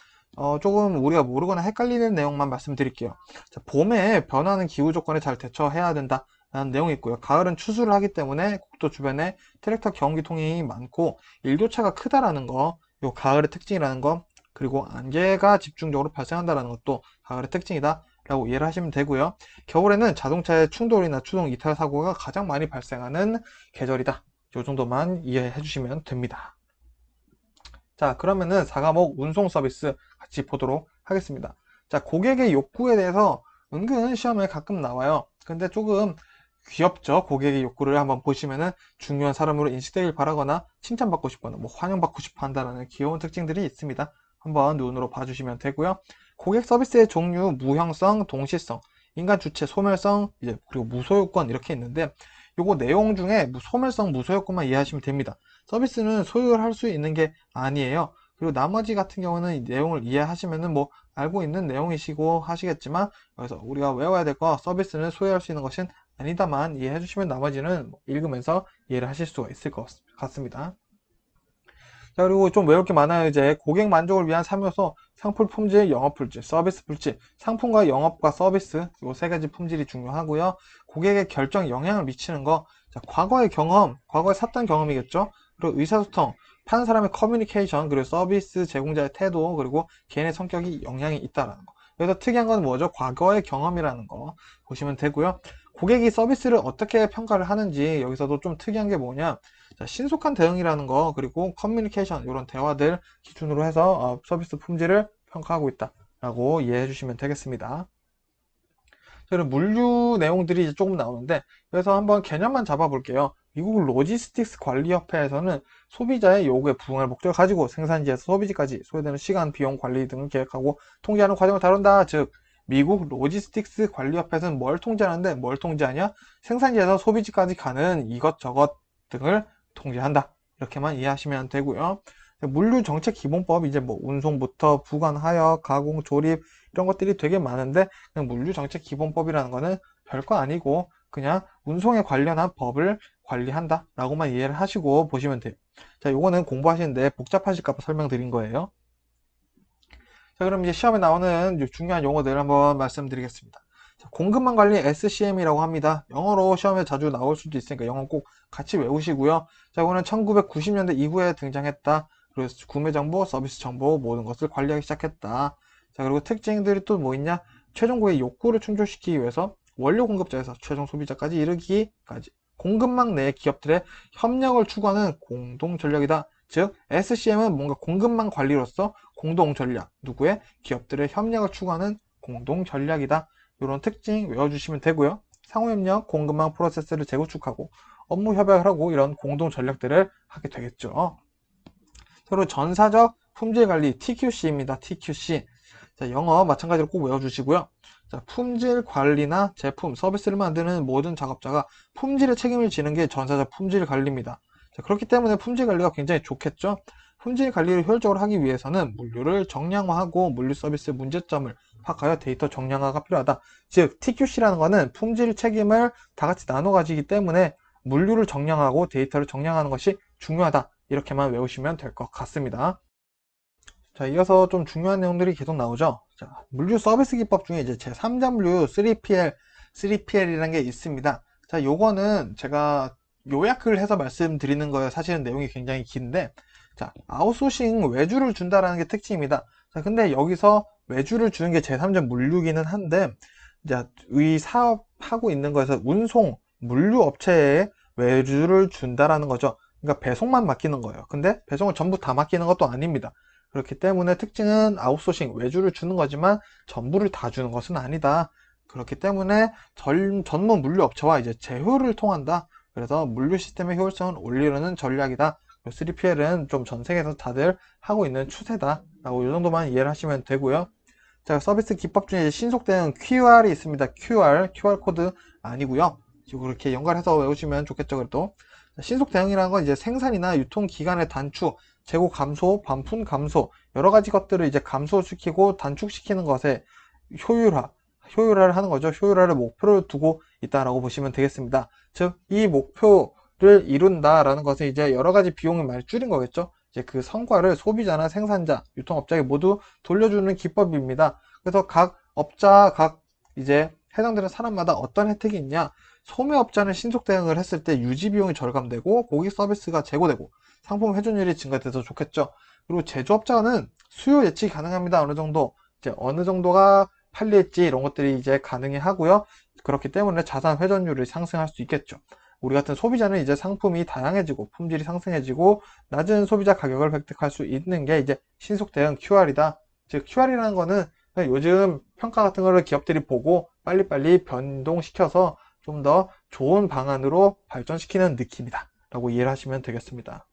조금 우리가 모르거나 헷갈리는 내용만 말씀드릴게요. 자, 봄에 변하는 기후 조건에 잘 대처해야 된다 라는 내용이 있고요. 가을은 추수를 하기 때문에 국도 주변에 트랙터 경기통이 많고 일교차가 크다라는 거, 요 가을의 특징이라는 거, 그리고 안개가 집중적으로 발생한다는 것도 가을의 특징이다 라고 이해를 하시면 되고요. 겨울에는 자동차의 충돌이나 추동 이탈 사고가 가장 많이 발생하는 계절이다. 이 정도만 이해해 주시면 됩니다. 자, 그러면은 4과목 운송 서비스 같이 보도록 하겠습니다. 자, 고객의 욕구에 대해서 은근 시험에 가끔 나와요. 근데 조금 귀엽죠? 고객의 욕구를 한번 보시면은 중요한 사람으로 인식되길 바라거나 칭찬받고 싶거나 뭐 환영받고 싶어 한다는 귀여운 특징들이 있습니다. 한번 눈으로 봐주시면 되고요. 고객 서비스의 종류, 무형성, 동시성, 인간 주체, 소멸성, 이제 그리고 무소유권 이렇게 있는데 요거 내용 중에 소멸성, 무소유권만 이해하시면 됩니다. 서비스는 소유를 할 수 있는 게 아니에요. 그리고 나머지 같은 경우는 이 내용을 이해하시면은 뭐 알고 있는 내용이시고 하시겠지만 그래서 우리가 외워야 될 거 서비스는 소유할 수 있는 것은 아니다만 이해해 주시면 나머지는 읽으면서 이해를 하실 수가 있을 것 같습니다. 자, 그리고 좀 외울 게 많아요. 이제 고객 만족을 위한 3요소, 상품 품질, 영업 품질, 서비스 품질, 상품과 영업과 서비스, 요 세 가지 품질이 중요하고요. 고객의 결정 영향을 미치는 거, 자, 과거의 경험, 과거에 샀던 경험이겠죠. 그리고 의사소통, 파는 사람의 커뮤니케이션, 그리고 서비스 제공자의 태도, 그리고 개인의 성격이 영향이 있다라는 거. 여기서 특이한 건 뭐죠? 과거의 경험이라는 거 보시면 되고요. 고객이 서비스를 어떻게 평가를 하는지 여기서도 좀 특이한 게 뭐냐? 자, 신속한 대응이라는 거, 그리고 커뮤니케이션, 이런 대화들 기준으로 해서 서비스 품질을 평가하고 있다라고 이해해 주시면 되겠습니다. 그럼 물류 내용들이 조금 나오는데, 그래서 한번 개념만 잡아볼게요. 미국 로지스틱스 관리협회에서는 소비자의 요구에 부응할 목적을 가지고 생산지에서 소비지까지 소요되는 시간, 비용, 관리 등을 계획하고 통제하는 과정을 다룬다. 즉, 미국 로지스틱스 관리협회에서는 뭘 통제하는데 뭘 통제하냐? 생산지에서 소비지까지 가는 이것저것 등을 통제한다. 이렇게만 이해하시면 되고요. 물류정책기본법, 이제 뭐 운송부터 부관, 하역, 가공, 조립 이런 것들이 되게 많은데, 그냥 물류정책기본법이라는 거는 별거 아니고 그냥 운송에 관련한 법을 관리한다 라고만 이해를 하시고 보시면 돼요. 자, 요거는 공부하시는데 복잡하실까 봐 설명드린 거예요. 자, 그럼 이제 시험에 나오는 중요한 용어들 한번 말씀드리겠습니다. 자, 공급망 관리 SCM이라고 합니다. 영어로 시험에 자주 나올 수도 있으니까 영어 꼭 같이 외우시고요. 자, 이거는 1990년대 이후에 등장했다. 그래서 구매 정보, 서비스 정보 모든 것을 관리하기 시작했다. 자, 그리고 특징들이 또 뭐 있냐? 최종고의 욕구를 충족시키기 위해서 원료 공급자에서 최종 소비자까지 이르기까지 공급망 내 기업들의 협력을 추구하는 공동 전략이다. 즉 SCM은 뭔가 공급망 관리로서 공동 전략, 누구의 기업들의 협력을 추구하는 공동 전략이다. 이런 특징 외워주시면 되고요. 상호협력, 공급망 프로세스를 재구축하고 업무 협약을 하고 이런 공동 전략들을 하게 되겠죠. 그리고 전사적 품질 관리 TQC입니다. TQC. 자, 영어 마찬가지로 꼭 외워주시고요. 자, 품질 관리나 제품, 서비스를 만드는 모든 작업자가 품질의 책임을 지는 게 전사적 품질 관리입니다. 자, 그렇기 때문에 품질 관리가 굉장히 좋겠죠. 품질 관리를 효율적으로 하기 위해서는 물류를 정량화하고 물류 서비스 문제점을 파악하여 데이터 정량화가 필요하다. 즉 TQC라는 거는 품질 책임을 다 같이 나눠 가지기 때문에 물류를 정량하고 데이터를 정량하는 것이 중요하다. 이렇게만 외우시면 될 것 같습니다. 자, 이어서 좀 중요한 내용들이 계속 나오죠. 자, 물류 서비스 기법 중에 이제 제3자 물류 3PL이라는 게 있습니다. 자, 요거는 제가 요약을 해서 말씀드리는 거예요. 사실은 내용이 굉장히 긴데, 자, 아웃소싱 외주를 준다라는 게 특징입니다. 자, 근데 여기서 외주를 주는 게 제3자 물류기는 한데, 이제 이 사업하고 있는 거에서 운송, 물류 업체에 외주를 준다라는 거죠. 그러니까 배송만 맡기는 거예요. 근데 배송을 전부 다 맡기는 것도 아닙니다. 그렇기 때문에 특징은 아웃소싱, 외주를 주는 거지만 전부를 다 주는 것은 아니다. 그렇기 때문에 전문 물류 업체와 이제 제휴를 통한다. 그래서 물류 시스템의 효율성을 올리려는 전략이다. 3PL은 좀 전 세계에서 다들 하고 있는 추세다. 라고 이 정도만 이해를 하시면 되고요. 자, 서비스 기법 중에 신속 대응 QR이 있습니다. QR 코드 아니고요. 그렇게 연관해서 외우시면 좋겠죠. 그래도 신속 대응이라는 건 이제 생산이나 유통 기간의 단축, 재고 감소, 반품 감소 여러 가지 것들을 이제 감소시키고 단축시키는 것에 효율화를 하는 거죠. 효율화를 목표로 두고 있다라고 보시면 되겠습니다. 즉, 이 목표를 이룬다라는 것은 이제 여러 가지 비용을 많이 줄인 거겠죠. 이제 그 성과를 소비자나 생산자, 유통업자에 모두 돌려주는 기법입니다. 그래서 각 업자, 각 이제 해당되는 사람마다 어떤 혜택이 있냐? 소매업자는 신속 대응을 했을 때 유지 비용이 절감되고 고객 서비스가 제고되고 상품 회전율이 증가돼서 좋겠죠. 그리고 제조업자는 수요 예측이 가능합니다. 어느 정도 이제 어느 정도가 팔릴지 이런 것들이 이제 가능해 하고요. 그렇기 때문에 자산 회전율을 상승할 수 있겠죠. 우리 같은 소비자는 이제 상품이 다양해지고 품질이 상승해지고 낮은 소비자 가격을 획득할 수 있는 게 이제 신속 대응 QR이다. 즉 QR이라는 거는 요즘 평가 같은 거를 기업들이 보고 빨리빨리 변동시켜서 좀 더 좋은 방안으로 발전시키는 느낌이다 라고 이해를 하시면 되겠습니다.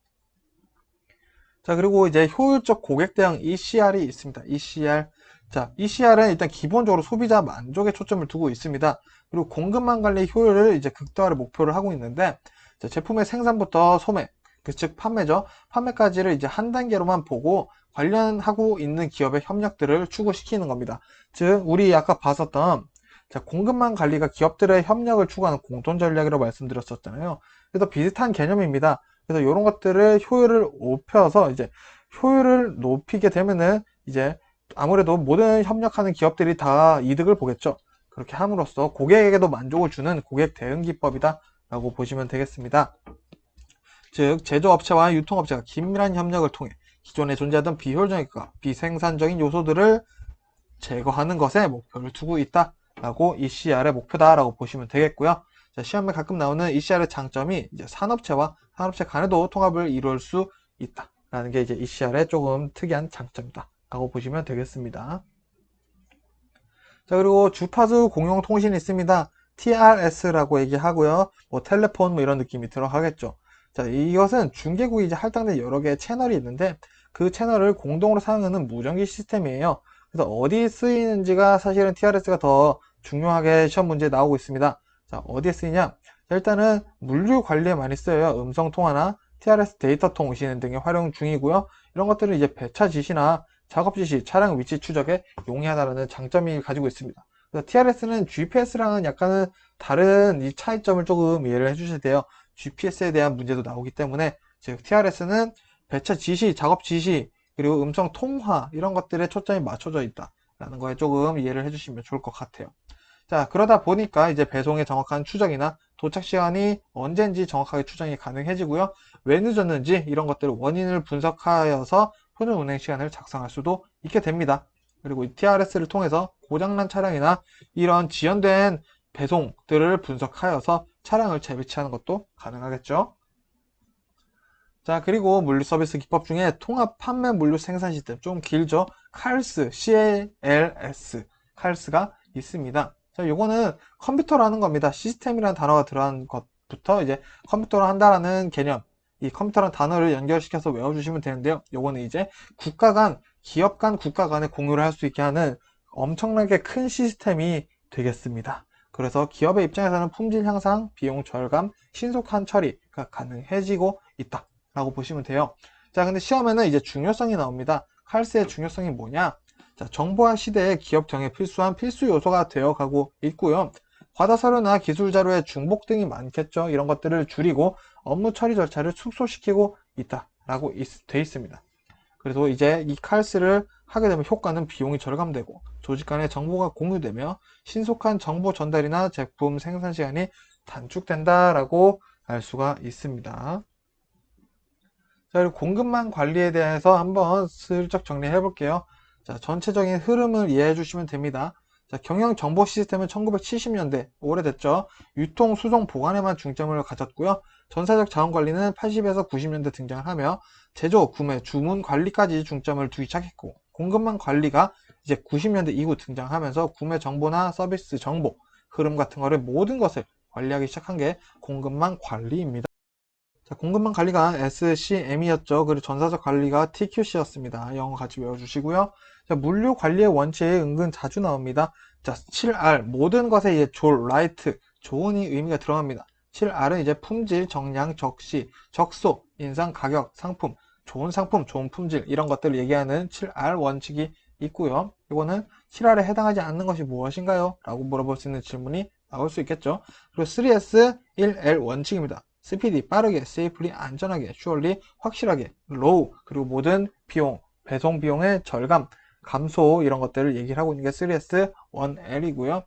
자, 그리고 이제 효율적 고객 대응 ECR이 있습니다. ECR. 자, ECR은 일단 기본적으로 소비자 만족에 초점을 두고 있습니다. 그리고 공급망 관리 효율을 이제 극대화를 목표를 하고 있는데, 자, 제품의 생산부터 소매, 즉 판매죠. 판매까지를 이제 한 단계로만 보고 관련하고 있는 기업의 협력들을 추구시키는 겁니다. 즉, 우리 아까 봤었던 자, 공급망 관리가 기업들의 협력을 추구하는 공동 전략이라고 말씀드렸었잖아요. 그래서 비슷한 개념입니다. 그래서 이런 것들을 효율을 높여서 이제 효율을 높이게 되면은 이제 아무래도 모든 협력하는 기업들이 다 이득을 보겠죠. 그렇게 함으로써 고객에게도 만족을 주는 고객 대응 기법이다 라고 보시면 되겠습니다. 즉 제조업체와 유통업체가 긴밀한 협력을 통해 기존에 존재하던 비효율적과 비생산적인 요소들을 제거하는 것에 목표를 두고 있다 라고 ECR의 목표다라고 보시면 되겠고요. 자, 시험에 가끔 나오는 ECR의 장점이 이제 산업체와 산업체 간에도 통합을 이룰 수 있다 라는 게 이제 ECR의 조금 특이한 장점이다 라고 보시면 되겠습니다. 자, 그리고 주파수 공용 통신이 있습니다. TRS라고 얘기하고요. 뭐 텔레폰 뭐 이런 느낌이 들어가겠죠. 자, 이것은 중계국이 이제 할당된 여러 개의 채널이 있는데 그 채널을 공동으로 사용하는 무전기 시스템이에요. 그래서 어디 쓰이는지가 사실은 TRS가 더 중요하게 시험 문제에 나오고 있습니다. 자, 어디에 쓰이냐? 자, 일단은 물류 관리에 많이 쓰여요. 음성 통화나 TRS 데이터 통신 등에 활용 중이고요. 이런 것들은 이제 배차 지시나 작업 지시, 차량 위치 추적에 용이하다는 장점이 가지고 있습니다. 그래서 TRS는 GPS랑은 약간은 다른 이 차이점을 조금 이해를 해주셔야 돼요. GPS에 대한 문제도 나오기 때문에, 즉 TRS는 배차 지시, 작업 지시, 그리고 음성 통화 이런 것들에 초점이 맞춰져 있다라는 거에 조금 이해를 해주시면 좋을 것 같아요. 자, 그러다 보니까 이제 배송의 정확한 추적이나 도착 시간이 언제인지 정확하게 추정이 가능해지고요. 왜 늦었는지 이런 것들을 원인을 분석하여서 표준 운행 시간을 작성할 수도 있게 됩니다. 그리고 이 TRS를 통해서 고장난 차량이나 이런 지연된 배송들을 분석하여서 차량을 재배치하는 것도 가능하겠죠. 자, 그리고 물류 서비스 기법 중에 통합 판매 물류 생산 시스템, 좀 길죠? CALS, CALS, CALS가 있습니다. 자, 요거는 컴퓨터라는 겁니다. 시스템이라는 단어가 들어간 것부터 이제 컴퓨터로 한다라는 개념, 이 컴퓨터라는 단어를 연결시켜서 외워주시면 되는데요. 요거는 이제 국가 간, 기업 간, 국가 간에 공유를 할 수 있게 하는 엄청나게 큰 시스템이 되겠습니다. 그래서 기업의 입장에서는 품질 향상, 비용 절감, 신속한 처리가 가능해지고 있다 라고 보시면 돼요. 자, 근데 시험에는 이제 중요성이 나옵니다. 칼스의 중요성이 뭐냐? 자, 정보화 시대에 기업 경영에 필수한 필수 요소가 되어 가고 있고요. 과다 서류나 기술 자료의 중복 등이 많겠죠. 이런 것들을 줄이고 업무 처리 절차를 축소시키고 있다라고 돼 있습니다. 그래서 이제 이 칼스를 하게 되면 효과는 비용이 절감되고 조직 간의 정보가 공유되며 신속한 정보 전달이나 제품 생산 시간이 단축된다라고 알 수가 있습니다. 자, 그리고 공급망 관리에 대해서 한번 슬쩍 정리해 볼게요. 자, 전체적인 흐름을 이해해 주시면 됩니다. 자, 경영 정보 시스템은 1970년대, 오래됐죠. 유통, 수송, 보관에만 중점을 가졌고요. 전사적 자원 관리는 80에서 90년대 등장을 하며 제조, 구매, 주문 관리까지 중점을 두기 시작했고, 공급망 관리가 이제 90년대 이후 등장하면서 구매 정보나 서비스 정보, 흐름 같은 거를 모든 것을 관리하기 시작한 게 공급망 관리입니다. 자, 공급망 관리가 SCM이었죠. 그리고 전사적 관리가 TQC였습니다. 영어 같이 외워주시고요. 자, 물류 관리의 원칙이 은근 자주 나옵니다. 자, 7R, 모든 것에 이제 졸, 라이트, 좋은이 의미가 들어갑니다. 7R은 이제 품질, 정량, 적시, 적소, 인상, 가격, 상품, 좋은 상품, 좋은 품질, 이런 것들을 얘기하는 7R 원칙이 있고요. 이거는 7R에 해당하지 않는 것이 무엇인가요? 라고 물어볼 수 있는 질문이 나올 수 있겠죠. 그리고 3S, 1L 원칙입니다. 스피디, 빠르게, 세이프리, 안전하게, 슈얼리, 확실하게, 로우, 그리고 모든 비용, 배송 비용의 절감, 감소, 이런 것들을 얘기를 하고 있는 게 3S, 1L이고요.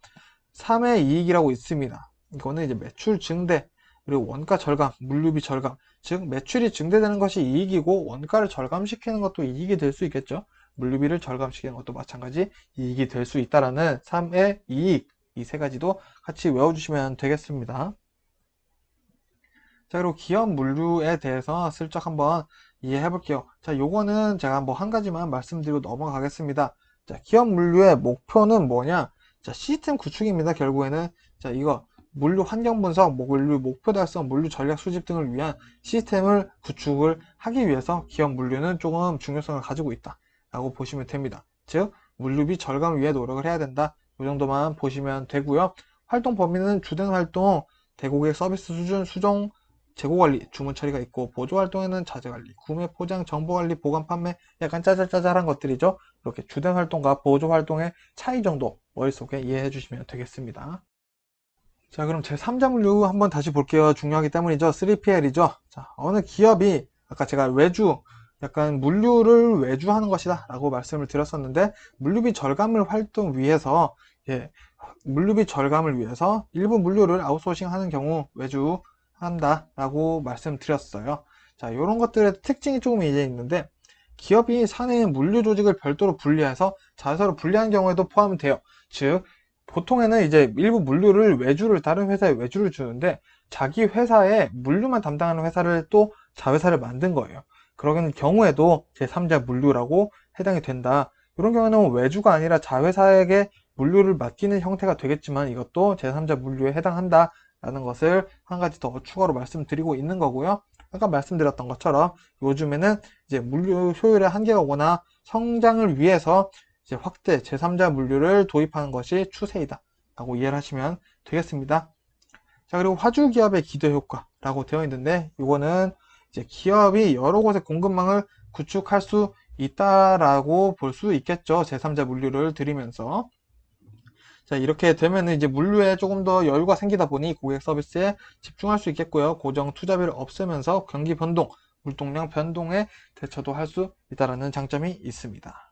3의 이익이라고 있습니다. 이거는 이제 매출 증대, 그리고 원가 절감, 물류비 절감, 즉 매출이 증대되는 것이 이익이고 원가를 절감시키는 것도 이익이 될 수 있겠죠. 물류비를 절감시키는 것도 마찬가지 이익이 될 수 있다라는 3의 이익, 이 세 가지도 같이 외워주시면 되겠습니다. 자, 그리고 기업 물류에 대해서 슬쩍 한번 이해해 볼게요. 자, 요거는 제가 뭐 한 가지만 말씀드리고 넘어가겠습니다. 자, 기업 물류의 목표는 뭐냐? 자, 시스템 구축입니다. 결국에는. 자, 이거 물류 환경 분석, 물류 목표 달성, 물류 전략 수집 등을 위한 시스템을 구축을 하기 위해서 기업 물류는 조금 중요성을 가지고 있다 라고 보시면 됩니다. 즉, 물류비 절감을 위해 노력을 해야 된다. 이 정도만 보시면 되고요. 활동 범위는 주된 활동, 대고객 서비스 수준, 수정, 재고관리, 주문 처리가 있고, 보조활동에는 자재관리, 구매, 포장, 정보관리, 보관, 판매, 약간 짜잘짜잘한 것들이죠. 이렇게 주된 활동과 보조활동의 차이 정도 머릿속에 이해해 주시면 되겠습니다. 자, 그럼 제3자 물류 한번 다시 볼게요. 중요하기 때문이죠. 3PL이죠. 자, 어느 기업이 아까 제가 외주, 약간 물류를 외주하는 것이다 라고 말씀을 드렸었는데, 물류비 절감을 활동 위해서, 물류비 절감을 위해서 일부 물류를 아웃소싱 하는 경우 외주 한다 라고 말씀드렸어요. 자, 이런 것들의 특징이 조금 이제 있는데, 기업이 사내의 물류 조직을 별도로 분리해서 자회사로 분리한 경우에도 포함이 돼요. 즉, 보통에는 이제 일부 물류를 외주를 다른 회사에 외주를 주는데, 자기 회사에 물류만 담당하는 회사를 또 자회사를 만든 거예요. 그런 경우에도 제3자 물류라고 해당이 된다. 이런 경우는 외주가 아니라 자회사에게 물류를 맡기는 형태가 되겠지만, 이것도 제3자 물류에 해당한다 라는 것을 한 가지 더 추가로 말씀드리고 있는 거고요. 아까 말씀드렸던 것처럼 요즘에는 이제 물류 효율의 한계가 오거나 성장을 위해서 이제 확대 제3자 물류를 도입하는 것이 추세이다 라고 이해를 하시면 되겠습니다. 자, 그리고 화주 기업의 기대 효과라고 되어 있는데, 이거는 이제 기업이 여러 곳에 공급망을 구축할 수 있다라고 볼 수 있겠죠. 제3자 물류를 들이면서. 자, 이렇게 되면 이제 물류에 조금 더 여유가 생기다 보니 고객 서비스에 집중할 수 있겠고요. 고정 투자비를 없애면서 경기 변동, 물동량 변동에 대처도 할 수 있다는 장점이 있습니다. 자,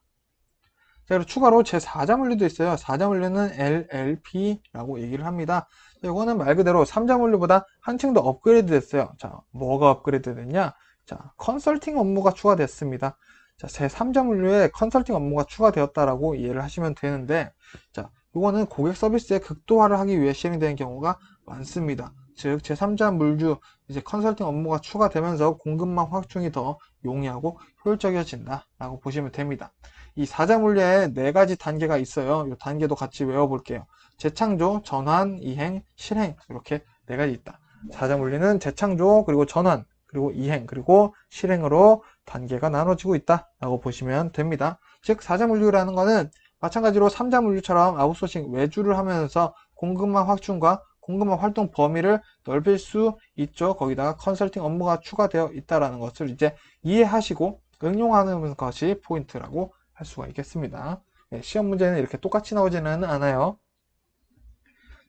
그리고 추가로 제4자 물류도 있어요. 4자 물류는 LLP라고 얘기를 합니다. 이거는 말 그대로 3자 물류보다 한층 더 업그레이드 됐어요. 자, 뭐가 업그레이드 됐냐? 자, 컨설팅 업무가 추가됐습니다. 자, 제3자 물류에 컨설팅 업무가 추가되었다라고 이해를 하시면 되는데, 자, 이거는 고객 서비스의 극도화를 하기 위해 시행되는 경우가 많습니다. 즉, 제3자 물류, 이제 컨설팅 업무가 추가되면서 공급망 확충이 더 용이하고 효율적이어진다라고 보시면 됩니다. 이 4자 물류에 4가지 단계가 있어요. 이 단계도 같이 외워볼게요. 재창조, 전환, 이행, 실행 이렇게 4가지 있다. 4자 물류는 재창조, 그리고 전환, 그리고 이행, 그리고 실행으로 단계가 나눠지고 있다라고 보시면 됩니다. 즉 4자 물류라는 거는 마찬가지로 3자 물류처럼 아웃소싱 외주를 하면서 공급망 확충과 공급망 활동 범위를 넓힐 수 있죠. 거기다가 컨설팅 업무가 추가되어 있다는 것을 이제 이해하시고 응용하는 것이 포인트라고 할 수가 있겠습니다. 네, 시험 문제는 이렇게 똑같이 나오지는 않아요.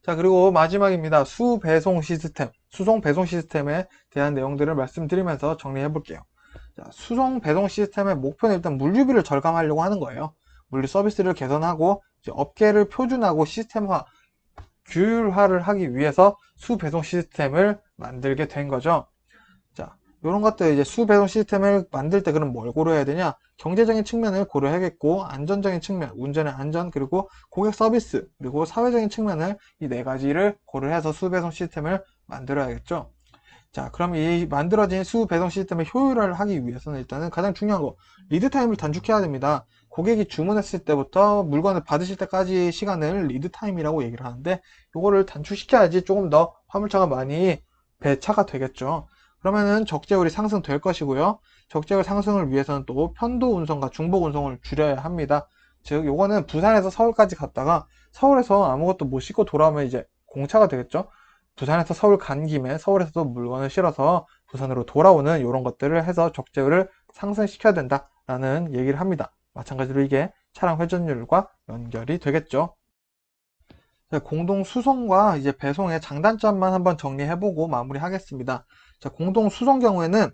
자, 그리고 마지막입니다. 수배송 시스템, 수송 배송 시스템에 대한 내용들을 말씀드리면서 정리해 볼게요. 자, 수송 배송 시스템의 목표는 일단 물류비를 절감하려고 하는 거예요. 물류 서비스를 개선하고 이제 업계를 표준화하고 시스템화, 규율화를 하기 위해서 수배송 시스템을 만들게 된 거죠. 자, 이런 것들 이제 수배송 시스템을 만들 때 그럼 뭘 고려해야 되냐? 경제적인 측면을 고려해야겠고, 안전적인 측면, 운전의 안전, 그리고 고객 서비스, 그리고 사회적인 측면을 이 4가지를 고려해서 수배송 시스템을 만들어야겠죠. 자, 그럼 이 만들어진 수배송 시스템의 효율화를 하기 위해서는 일단은 가장 중요한 거, 리드 타임을 단축해야 됩니다. 고객이 주문했을 때부터 물건을 받으실 때까지 시간을 리드 타임이라고 얘기를 하는데, 이거를 단축시켜야지 조금 더 화물차가 많이 배차가 되겠죠. 그러면은 적재율이 상승될 것이고요. 적재율 상승을 위해서는 또 편도 운송과 중복 운송을 줄여야 합니다. 즉, 요거는 부산에서 서울까지 갔다가 서울에서 아무것도 못 싣고 돌아오면 이제 공차가 되겠죠. 부산에서 서울 간 김에 서울에서도 물건을 실어서 부산으로 돌아오는 이런 것들을 해서 적재율을 상승시켜야 된다라는 얘기를 합니다. 마찬가지로 이게 차량 회전율과 연결이 되겠죠. 공동 수송과 이제 배송의 장단점만 한번 정리해보고 마무리하겠습니다. 자, 공동 수송 경우에는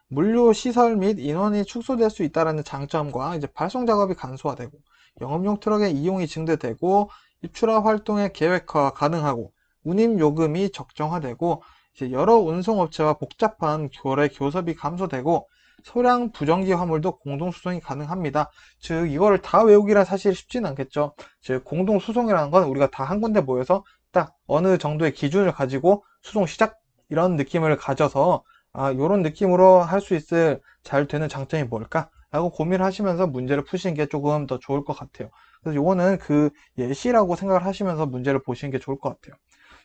물류 시설 및 인원이 축소될 수 있다는 장점과 이제 발송 작업이 간소화되고 영업용 트럭의 이용이 증대되고 입출하 활동의 계획화가 가능하고 운임 요금이 적정화되고 이제 여러 운송업체와 복잡한 거래 교섭이 감소되고 소량 부정기 화물도 공동 수송이 가능합니다. 즉 이거를 다 외우기란 사실 쉽지는 않겠죠. 즉 공동 수송이라는 건 우리가 다 한 군데 모여서 딱 어느 정도의 기준을 가지고 수송 시작 이런 느낌을 가져서 이런 느낌으로 할 수 있을 잘 되는 장점이 뭘까? 라고 고민을 하시면서 문제를 푸시는 게 조금 더 좋을 것 같아요. 그래서 이거는 그 예시라고 생각을 하시면서 문제를 보시는 게 좋을 것 같아요.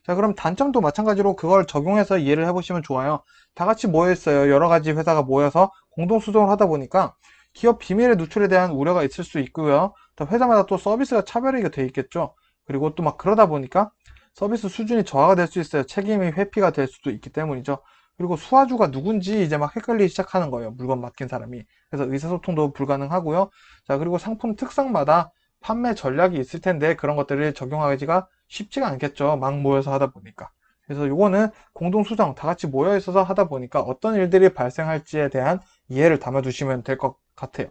자, 그럼 단점도 마찬가지로 그걸 적용해서 이해를 해보시면 좋아요. 다 같이 모여 있어요. 여러 가지 회사가 모여서 공동 수송을 하다 보니까 기업 비밀의 누출에 대한 우려가 있을 수 있고요. 또 회사마다 또 서비스가 차별화가 돼 있겠죠. 그리고 또 막 그러다 보니까 서비스 수준이 저하가 될 수 있어요. 책임이 회피가 될 수도 있기 때문이죠. 그리고 수화주가 누군지 이제 막 헷갈리기 시작하는 거예요. 물건 맡긴 사람이. 그래서 의사소통도 불가능하고요. 자, 그리고 상품 특성마다 판매 전략이 있을 텐데 그런 것들을 적용하기가 쉽지가 않겠죠. 막 모여서 하다 보니까. 그래서 요거는 공동수정 다 같이 모여 있어서 하다 보니까 어떤 일들이 발생할지에 대한 이해를 담아두시면 될 것 같아요.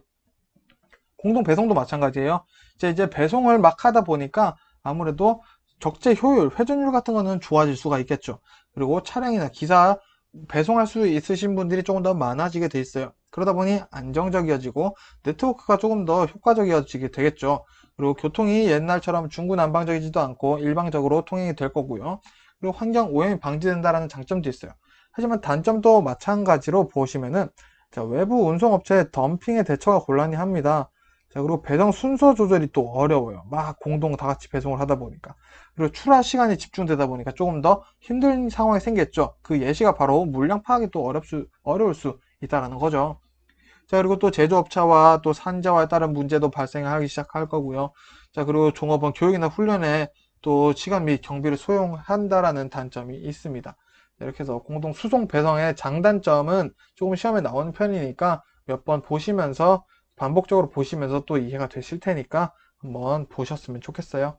공동 배송도 마찬가지예요. 이제 배송을 막 하다 보니까 아무래도 적재 효율, 회전율 같은 거는 좋아질 수가 있겠죠. 그리고 차량이나 기사 배송할 수 있으신 분들이 조금 더 많아지게 돼 있어요. 그러다 보니 안정적이어지고 네트워크가 조금 더 효과적이어지게 되겠죠. 그리고 교통이 옛날처럼 중구난방적이지도 않고 일방적으로 통행이 될 거고요. 그리고 환경 오염이 방지된다는 장점도 있어요. 하지만 단점도 마찬가지로 보시면은 외부 운송업체의 덤핑의 대처가 곤란히 합니다. 자, 그리고 배송 순서 조절이 또 어려워요. 막 공동 다 같이 배송을 하다 보니까. 그리고 출하 시간이 집중되다 보니까 조금 더 힘든 상황이 생겼죠. 그 예시가 바로 물량 파악이 또 어려울 수 있다는 거죠. 자, 그리고 또 제조업체와 또 산자와에 따른 문제도 발생하기 시작할 거고요. 자, 그리고 종업원 교육이나 훈련에 또 시간 및 경비를 소요한다라는 단점이 있습니다. 이렇게 해서 공동 수송 배송의 장단점은 조금 시험에 나오는 편이니까 몇 번 보시면서 반복적으로 보시면서 또 이해가 되실 테니까 한번 보셨으면 좋겠어요.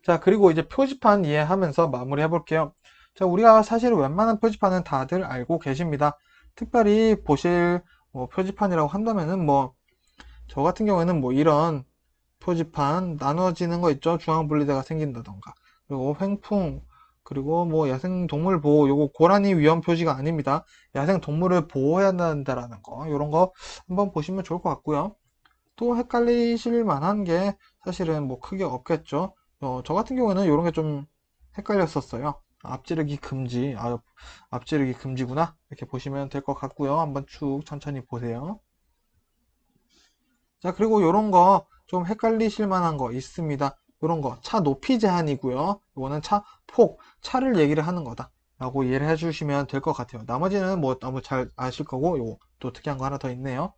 자, 그리고 이제 표지판 이해하면서 마무리 해볼게요. 자, 우리가 사실 웬만한 표지판은 다들 알고 계십니다. 특별히 보실 표지판이라고 한다면은 저 같은 경우에는 이런 표지판 나누어지는 거 있죠. 중앙 분리대가 생긴다던가. 그리고 횡풍, 그리고 야생동물 보호, 요거 고라니 위험 표시가 아닙니다. 야생동물을 보호해야 한다라는 거, 요런 거 한번 보시면 좋을 것 같고요. 또 헷갈리실 만한 게 사실은 크게 없겠죠. 저 같은 경우에는 이런 게 좀 헷갈렸었어요. 앞지르기 금지, 앞지르기 금지구나. 이렇게 보시면 될 것 같고요. 한번 쭉 천천히 보세요. 자, 그리고 이런 거 좀 헷갈리실 만한 거 있습니다. 이런 거 차 높이 제한이고요. 이거는 차 폭, 차를 얘기를 하는 거다 라고 이해를 해주시면 될 것 같아요. 나머지는 너무 잘 아실 거고, 요거 또 특이한 거 하나 더 있네요.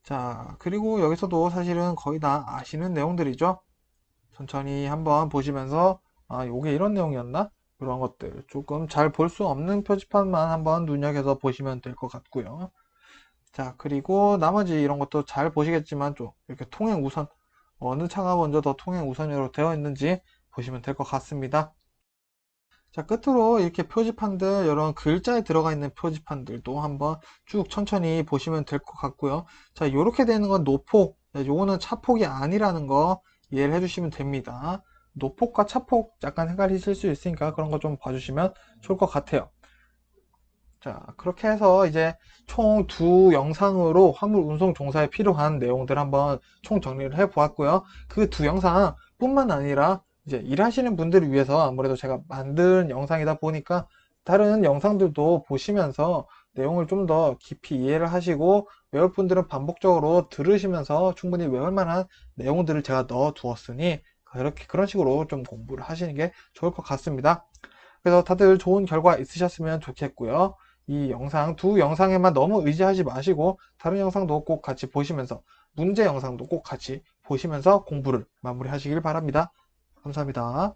자, 그리고 여기서도 사실은 거의 다 아시는 내용들이죠. 천천히 한번 보시면서 요게 이런 내용이었나? 이런 것들 조금 잘 볼 수 없는 표지판만 한번 눈여겨서 보시면 될 것 같고요. 자, 그리고 나머지 이런 것도 잘 보시겠지만 좀 이렇게 통행 우선, 어느 차가 먼저 더 통행 우선으로 되어 있는지 보시면 될 것 같습니다. 자, 끝으로 이렇게 표지판들, 이런 글자에 들어가 있는 표지판들도 한번 쭉 천천히 보시면 될 것 같고요. 자, 이렇게 되는 건 노폭, 요거는 차폭이 아니라는 거 이해를 해주시면 됩니다. 노폭과 차폭 약간 헷갈리실 수 있으니까 그런 거 좀 봐주시면 좋을 것 같아요. 자, 그렇게 해서 이제 총 두 영상으로 화물 운송 종사에 필요한 내용들 한번 총 정리를 해 보았고요. 그 두 영상 뿐만 아니라 이제 일하시는 분들을 위해서 아무래도 제가 만든 영상이다 보니까 다른 영상들도 보시면서 내용을 좀 더 깊이 이해를 하시고 외울 분들은 반복적으로 들으시면서 충분히 외울 만한 내용들을 제가 넣어 두었으니 그런 식으로 좀 공부를 하시는 게 좋을 것 같습니다. 그래서 다들 좋은 결과 있으셨으면 좋겠고요. 이 영상, 두 영상에만 너무 의지하지 마시고 다른 영상도 꼭 같이 보시면서 문제 영상도 꼭 같이 보시면서 공부를 마무리하시길 바랍니다. 감사합니다.